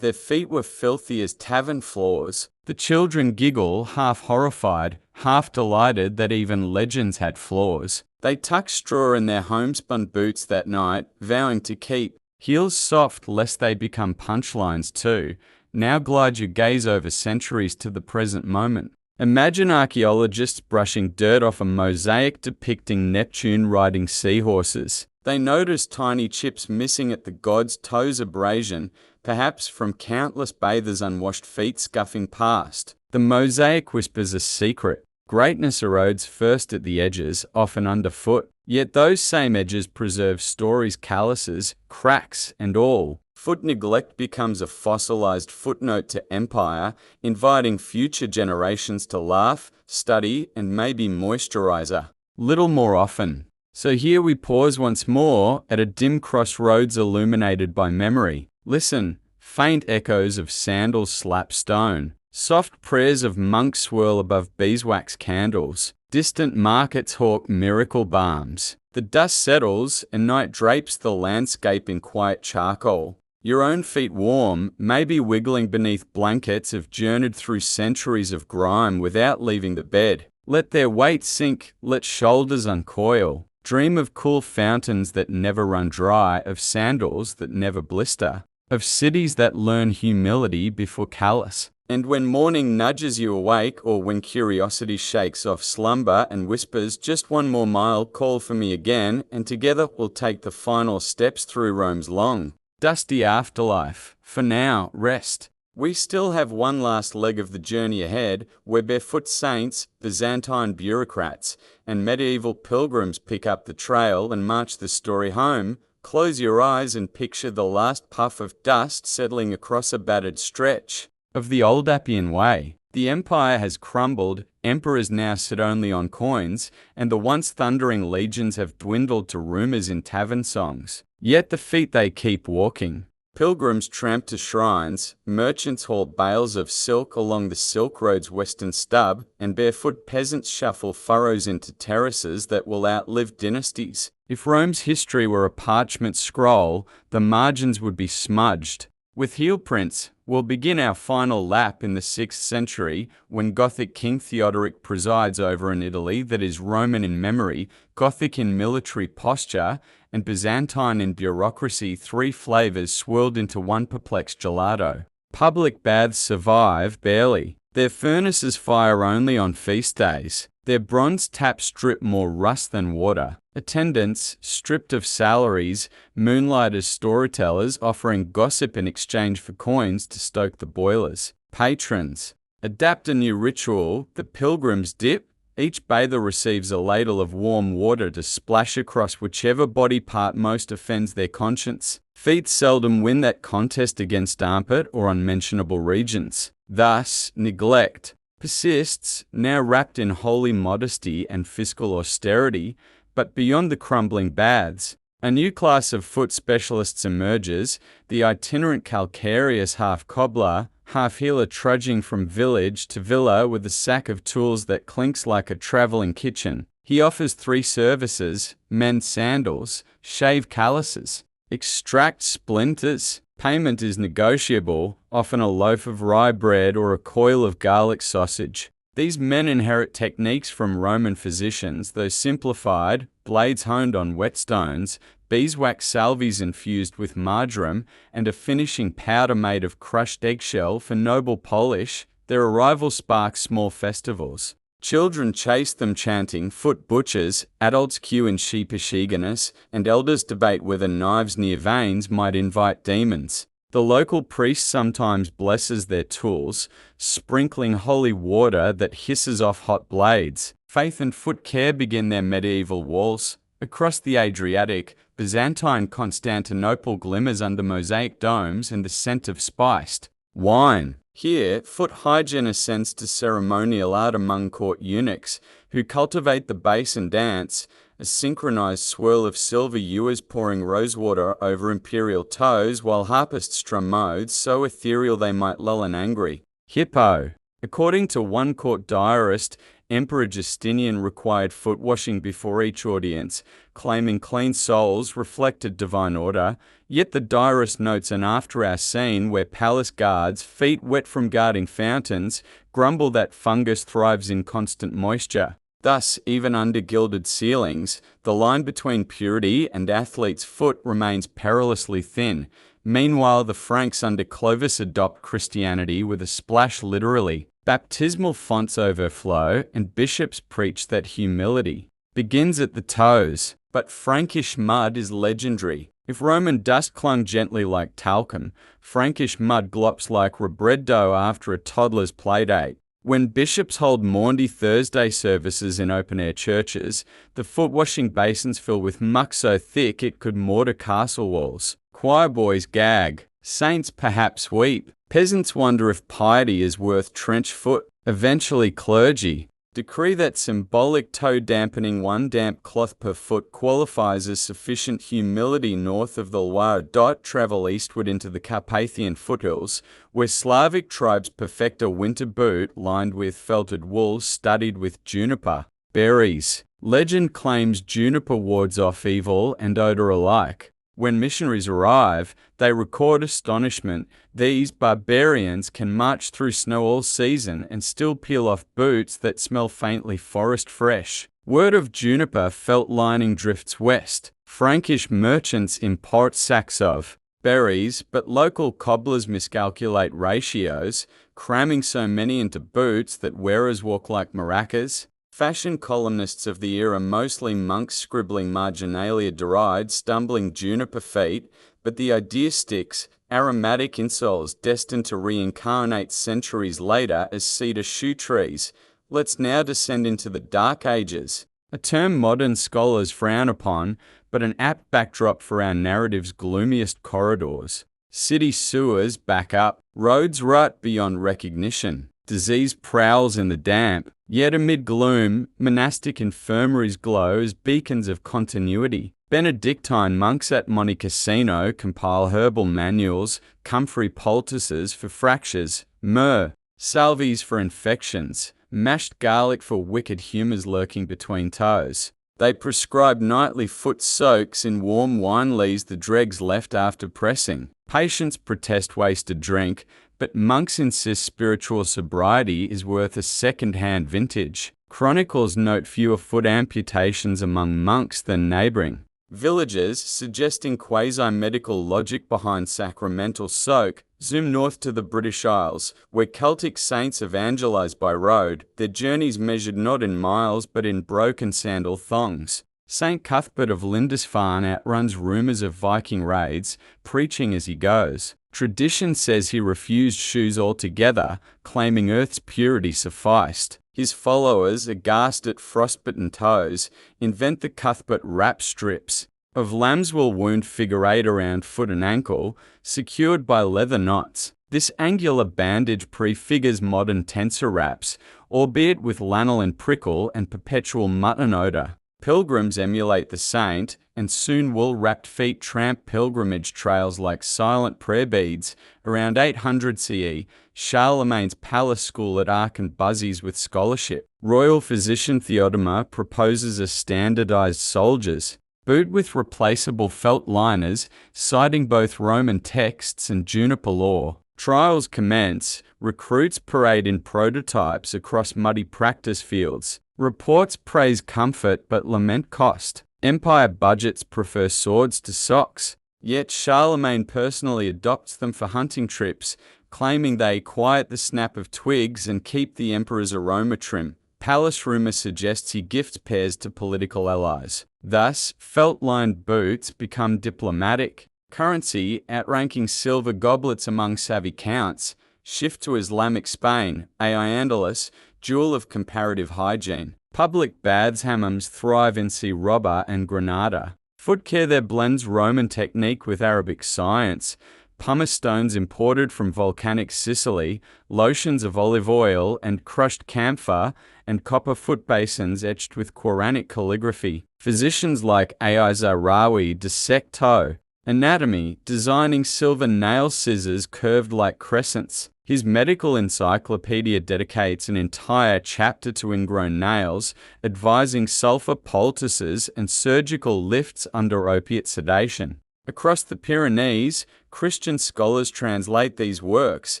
were filthy as tavern floors." The children giggle, half horrified, half delighted that even legends had flaws. They tuck straw in their homespun boots that night, vowing to keep heels soft lest they become punchlines too. Now glide your gaze over centuries to the present moment. Imagine archaeologists brushing dirt off a mosaic depicting Neptune riding seahorses. They notice tiny chips missing at the god's toes, abrasion, perhaps from countless bathers' unwashed feet scuffing past. The mosaic whispers a secret. Greatness erodes first at the edges, often underfoot. Yet those same edges preserve stories' calluses, cracks, and all. Foot neglect becomes a fossilized footnote to empire, inviting future generations to laugh, study, and maybe moisturize a little more often. So here we pause once more at a dim crossroads illuminated by memory. Listen, faint echoes of sandals slap stone. Soft prayers of monks swirl above beeswax candles. Distant markets hawk miracle balms. The dust settles, and night drapes the landscape in quiet charcoal. Your own feet warm, maybe wiggling beneath blankets, have journeyed through centuries of grime without leaving the bed. Let their weight sink, let shoulders uncoil. Dream of cool fountains that never run dry, of sandals that never blister, of cities that learn humility before callous. And when morning nudges you awake, or when curiosity shakes off slumber and whispers, "Just one more mile, call for me again," and together we'll take the final steps through Rome's long, dusty afterlife. For now, rest. We still have one last leg of the journey ahead, where barefoot saints, Byzantine bureaucrats, and medieval pilgrims pick up the trail and march the story home. Close your eyes and picture the last puff of dust settling across a battered stretch of the old Appian Way. The empire has crumbled, emperors now sit only on coins, and the once thundering legions have dwindled to rumors in tavern songs. Yet the feet they keep walking. Pilgrims tramp to shrines, merchants haul bales of silk along the Silk Road's western stub, and barefoot peasants shuffle furrows into terraces that will outlive dynasties. If Rome's history were a parchment scroll, the margins would be smudged with heel prints. We'll begin our final lap in the 6th century, when Gothic King Theodoric presides over an Italy that is Roman in memory, Gothic in military posture, and Byzantine in bureaucracy, three flavors swirled into one perplexed gelato. Public baths survive barely. Their furnaces fire only on feast days. Their bronze taps drip more rust than water. Attendants, stripped of salaries, moonlight as storytellers, offering gossip in exchange for coins to stoke the boilers. Patrons adapt a new ritual. The pilgrims dip. Each bather receives a ladle of warm water to splash across whichever body part most offends their conscience. Feet seldom win that contest against armpit or unmentionable regions. Thus, neglect persists, now wrapped in holy modesty and fiscal austerity. But beyond the crumbling baths, a new class of foot specialists emerges, the itinerant calcareous half-cobbler, half-healer trudging from village to villa with a sack of tools that clinks like a travelling kitchen. He offers 3 services: mend sandals, shave calluses, extract splinters. Payment is negotiable, often a loaf of rye bread or a coil of garlic sausage. These men inherit techniques from Roman physicians, though simplified, blades honed on whetstones, beeswax salves infused with marjoram, and a finishing powder made of crushed eggshell for noble polish. Their arrival sparks small festivals. Children chase them chanting "foot butchers," adults queue in sheepish eagerness, and elders debate whether knives near veins might invite demons. The local priest sometimes blesses their tools, sprinkling holy water that hisses off hot blades. Faith and foot care begin their medieval waltz. Across the Adriatic, Byzantine Constantinople glimmers under mosaic domes and the scent of spiced wine Here, foot hygiene ascends to ceremonial art among court eunuchs, who cultivate the basin dance, a synchronized swirl of silver ewers pouring rosewater over imperial toes while harpists strum modes so ethereal they might lull an angry hippo. According to one court diarist, Emperor Justinian required foot washing before each audience, claiming clean soles reflected divine order, yet the diarist notes an after-hour scene where palace guards, feet wet from guarding fountains, grumble that fungus thrives in constant moisture. Thus, even under gilded ceilings, the line between purity and athlete's foot remains perilously thin. Meanwhile, the Franks under Clovis adopt Christianity with a splash literally. Baptismal fonts overflow, and bishops preach that humility begins at the toes. But Frankish mud is legendary. If Roman dust clung gently like talcum, Frankish mud glops like rebread dough after a toddler's playdate. When bishops hold Maundy Thursday services in open-air churches, the foot-washing basins fill with muck so thick it could mortar castle walls. Choir boys gag. Saints perhaps weep. Peasants wonder if piety is worth trench foot. Eventually clergy decree that symbolic toe dampening 1 damp cloth per foot qualifies as sufficient humility north of the Loire. Travel eastward into the Carpathian foothills, where Slavic tribes perfect a winter boot lined with felted wool studded with juniper berries. Legend claims juniper wards off evil and odor alike. When missionaries arrive, they record astonishment. These barbarians can march through snow all season and still peel off boots that smell faintly forest fresh. Word of juniper felt lining drifts west. Frankish merchants import sacks of berries, but local cobblers miscalculate ratios, cramming so many into boots that wearers walk like maracas. Fashion columnists of the era, mostly monks scribbling marginalia, deride stumbling juniper feet, but the idea sticks. Aromatic insoles destined to reincarnate centuries later as cedar shoe trees. Let's now descend into the Dark Ages, a term modern scholars frown upon, but an apt backdrop for our narrative's gloomiest corridors. City sewers back up, roads rut beyond recognition. Disease prowls in the damp, yet amid gloom, monastic infirmaries glow as beacons of continuity. Benedictine monks at Monte Cassino compile herbal manuals, comfrey poultices for fractures, myrrh, salvies for infections, mashed garlic for wicked humours lurking between toes. They prescribe nightly foot soaks in warm wine lees the dregs left after pressing. Patients protest wasted drink, but monks insist spiritual sobriety is worth a second-hand vintage. Chronicles note fewer foot amputations among monks than neighbouring villages, suggesting quasi-medical logic behind sacramental soak. Zoom north to the British Isles, where Celtic saints evangelize by road, their journeys measured not in miles but in broken sandal thongs. St. Cuthbert of Lindisfarne outruns rumours of Viking raids, preaching as he goes. Tradition says he refused shoes altogether, claiming earth's purity sufficed. His followers, aghast at frostbitten toes, invent the Cuthbert wrap strips. Of lambswool wound figure 8 around foot and ankle, secured by leather knots. This angular bandage prefigures modern tensor wraps, albeit with lanolin prickle and perpetual mutton odour. Pilgrims emulate the saint, and soon wool-wrapped feet tramp pilgrimage trails like silent prayer beads. Around 800 CE, Charlemagne's palace school at Aachen buzzies with scholarship. Royal physician Theodemir proposes a standardized soldier's boot with replaceable felt liners, citing both Roman texts and juniper law. Trials commence, recruits parade in prototypes across muddy practice fields. Reports praise comfort but lament cost. Empire budgets prefer swords to socks, yet Charlemagne personally adopts them for hunting trips, claiming they quiet the snap of twigs and keep the emperor's aroma trim. Palace rumour suggests he gifts pairs to political allies. Thus, felt-lined boots become diplomatic. Currency, outranking silver goblets among savvy counts, shift to Islamic Spain, Al-Andalus, jewel of comparative hygiene. Public baths hammams thrive in Robber and Granada. Foot care there blends Roman technique with Arabic science, pumice stones imported from volcanic Sicily, lotions of olive oil and crushed camphor, and copper foot basins etched with Quranic calligraphy. Physicians like Al-Zahrawi dissect toe. Anatomy, designing silver nail scissors curved like crescents. His medical encyclopedia dedicates an entire chapter to ingrown nails, advising sulfur poultices and surgical lifts under opiate sedation. Across the Pyrenees, Christian scholars translate these works,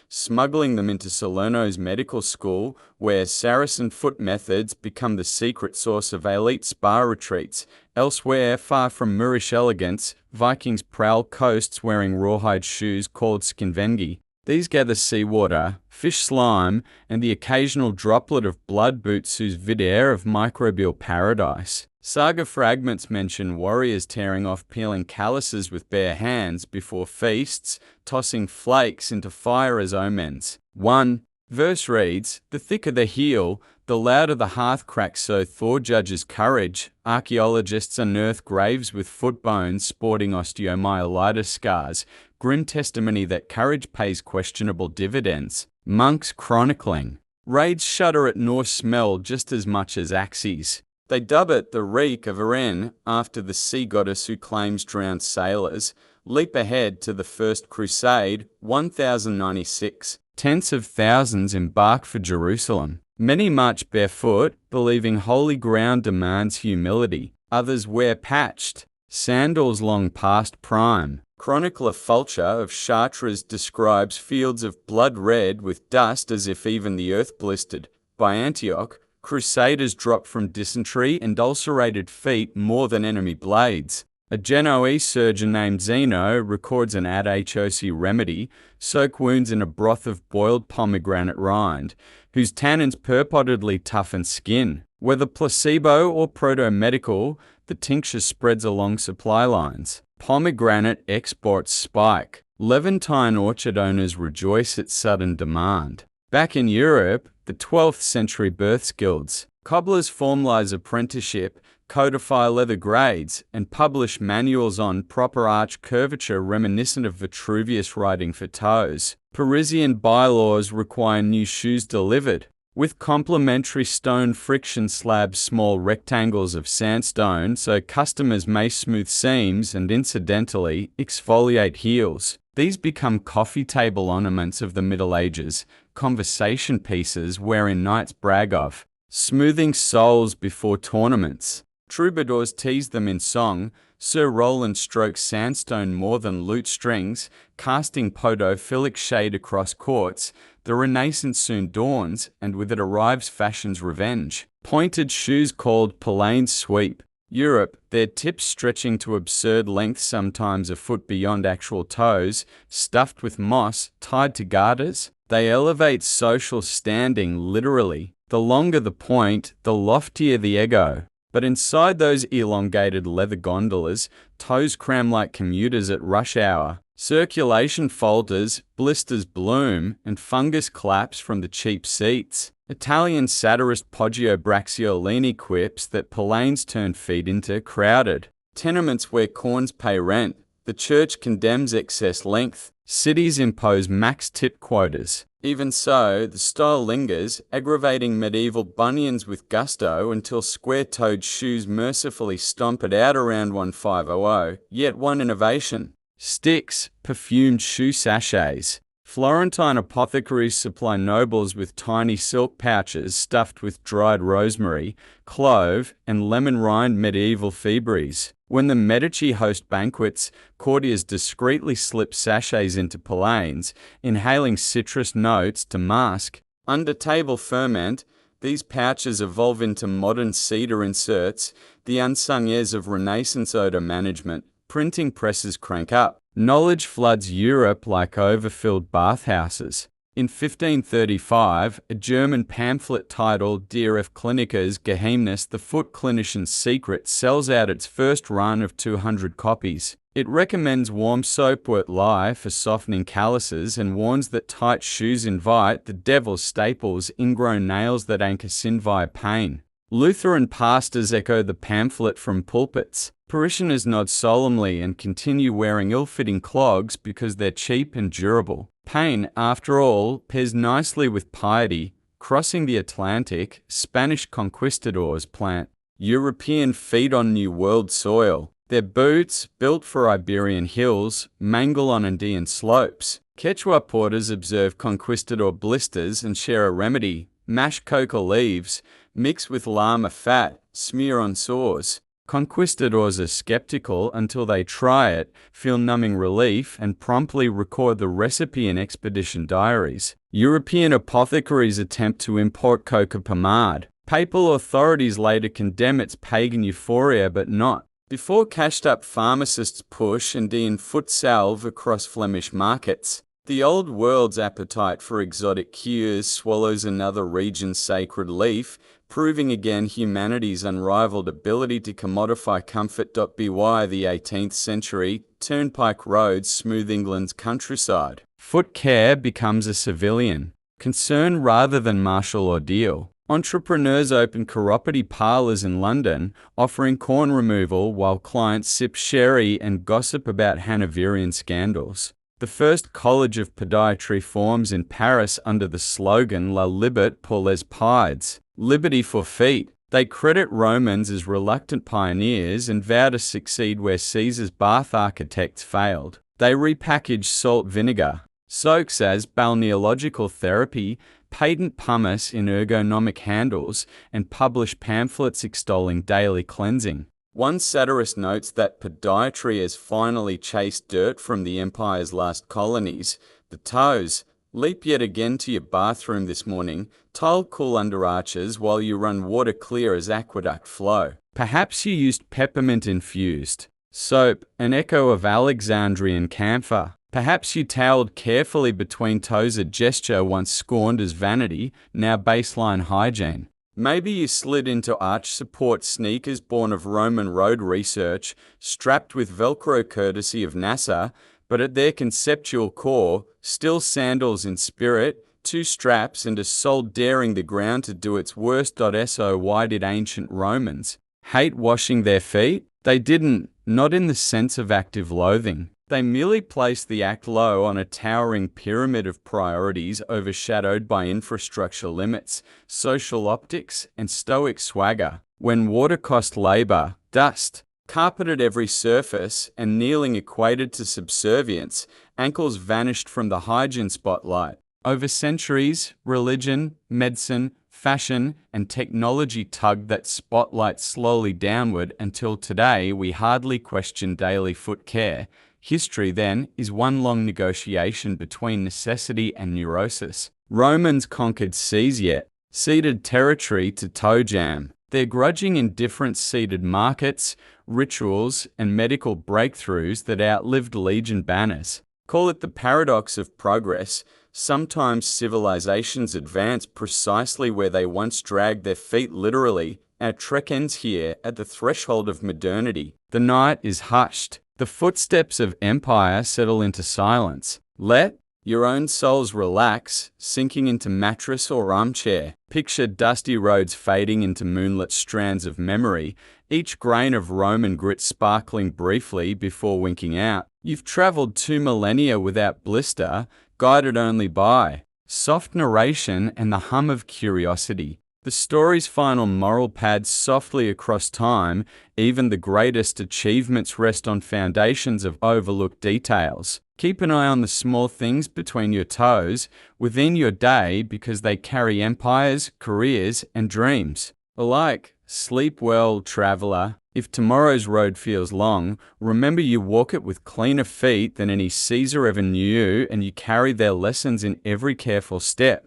smuggling them into Salerno's medical school, where Saracen foot methods become the secret source of elite spa retreats. Elsewhere, far from Moorish elegance, Vikings prowl coasts wearing rawhide shoes called skinvengi. These gather seawater, fish slime, and the occasional droplet of blood boots whose vid-air of microbial paradise. Saga fragments mention warriors tearing off peeling calluses with bare hands before feasts, tossing flakes into fire as omens. 1. Verse reads, "The thicker the heel, the louder the hearth cracks, so Thor judges courage. Archaeologists unearth graves with foot bones sporting osteomyelitis scars, grim testimony that courage pays questionable dividends." Monks chronicling. Raids shudder at Norse smell just as much as axes. They dub it the reek of Aren after the sea goddess who claims drowned sailors. Leap ahead to the First Crusade, 1096. Tens of thousands embark for Jerusalem. Many march barefoot, believing holy ground demands humility. Others wear patched sandals long past prime. Chronicler Fulcher of Chartres describes fields of blood red with dust as if even the earth blistered. By Antioch, crusaders dropped from dysentery and ulcerated feet more than enemy blades. A Genoese surgeon named Zeno records an ad hoc remedy: soak wounds in a broth of boiled pomegranate rind, whose tannins purportedly toughen skin. Whether placebo or proto-medical, the tincture spreads along supply lines. Pomegranate exports spike. Levantine orchard owners rejoice at sudden demand. Back in Europe, the 12th century births guilds. Cobblers formalize apprenticeship, codify leather grades, and publish manuals on proper arch curvature reminiscent of Vitruvius writing for toes. Parisian bylaws require new shoes delivered, with complementary stone friction slabs, small rectangles of sandstone so customers may smooth seams and incidentally exfoliate heels. These become coffee table ornaments of the Middle Ages, conversation pieces wherein knights brag of smoothing soles before tournaments. Troubadours tease them in song. Sir Roland strokes sandstone more than lute strings, casting podophilic shade across courts. The Renaissance soon dawns, and with it arrives fashion's revenge. Pointed shoes called Palanes sweep Europe, their tips stretching to absurd lengths, sometimes a foot beyond actual toes, stuffed with moss, tied to garters. They elevate social standing literally. The longer the point, the loftier the ego. But inside those elongated leather gondolas, toes cram like commuters at rush hour. Circulation falters, blisters bloom, and fungus claps from the cheap seats. Italian satirist Poggio Bracciolini quips that Palanes turn feet into crowded. Tenements where corns pay rent. The church condemns excess length. Cities impose max tip quotas. Even so, the style lingers, aggravating medieval bunions with gusto until square-toed shoes mercifully stomp it out around 1500. Yet one innovation. Sticks, perfumed shoe sachets. Florentine apothecaries supply nobles with tiny silk pouches stuffed with dried rosemary, clove, and lemon-rind medieval febres. When the Medici host banquets, courtiers discreetly slip sachets into Palanes, inhaling citrus notes to mask under-table ferment. These pouches evolve into modern cedar inserts, the unsung heirs of Renaissance odor management. Printing presses crank up. Knowledge floods Europe like overfilled bathhouses. In 1535, a German pamphlet titled Der F. Kliniker's Geheimnis, the Foot Clinician's Secret, sells out its first run of 200 copies. It recommends warm soap wort lye for softening calluses and warns that tight shoes invite the devil's staples, ingrown nails that anchor sin via pain. Lutheran pastors echo the pamphlet from pulpits. Parishioners nod solemnly and continue wearing ill-fitting clogs because they're cheap and durable. Pain, after all, pairs nicely with piety. Crossing the Atlantic, Spanish conquistadors plant European feet on New World soil. Their boots, built for Iberian hills, mangle on Andean slopes. Quechua porters observe conquistador blisters and share a remedy: mash coca leaves, mix with llama fat, smear on sores. Conquistadors are skeptical until they try it, feel numbing relief, and promptly record the recipe in expedition diaries. European apothecaries attempt to import coca pomade. Papal authorities later condemn its pagan euphoria, but not before cashed-up pharmacists push Andean foot salve across Flemish markets. The old world's appetite for exotic cures swallows another region's sacred leaf, proving again humanity's unrivaled ability to commodify comfort. By the 18th century, turnpike roads smooth England's countryside. Foot care becomes a civilian concern rather than martial ordeal. Entrepreneurs open chiropody parlours in London, offering corn removal while clients sip sherry and gossip about Hanoverian scandals. The first college of podiatry forms in Paris under the slogan La Liberté pour les Pieds, liberty for feet. They credit Romans as reluctant pioneers and vow to succeed where Caesar's bath architects failed. They repackage salt vinegar, soaks as balneological therapy, patent pumice in ergonomic handles, and publish pamphlets extolling daily cleansing. One satirist notes that podiatry has finally chased dirt from the empire's last colonies. The toes. Leap yet again to your bathroom this morning, tile cool under arches while you run water clear as aqueduct flow. Perhaps you used peppermint-infused soap, an echo of Alexandrian camphor. Perhaps you toweled carefully between toes, a gesture once scorned as vanity, now baseline hygiene. Maybe you slid into arch support sneakers born of Roman road research, strapped with Velcro courtesy of NASA, but at their conceptual core, still sandals in spirit, two straps and a sole daring the ground to do its worst. So why did ancient Romans hate washing their feet? They didn't, not in the sense of active loathing. They merely placed the act low on a towering pyramid of priorities overshadowed by infrastructure limits, social optics, and stoic swagger. When water cost labor, dust carpeted every surface, and kneeling equated to subservience, ankles vanished from the hygiene spotlight. Over centuries, religion, medicine, fashion, and technology tugged that spotlight slowly downward until today we hardly question daily foot care. History, then, is one long negotiation between necessity and neurosis. Romans conquered Caesar, ceded territory to toe jam. Their grudging indifference seeded markets, rituals, and medical breakthroughs that outlived legion banners. Call it the paradox of progress. Sometimes civilizations advance precisely where they once dragged their feet literally. Our trek ends here, at the threshold of modernity. The night is hushed. The footsteps of empire settle into silence. Let your own souls relax, sinking into mattress or armchair. Picture dusty roads fading into moonlit strands of memory, each grain of Roman grit sparkling briefly before winking out. You've traveled 2 millennia without blister, guided only by soft narration and the hum of curiosity. The story's final moral pads softly across time. Even the greatest achievements rest on foundations of overlooked details. Keep an eye on the small things between your toes, within your day, because they carry empires, careers, and dreams. Alike, sleep well, traveler. If tomorrow's road feels long, remember you walk it with cleaner feet than any Caesar ever knew, and you carry their lessons in every careful step.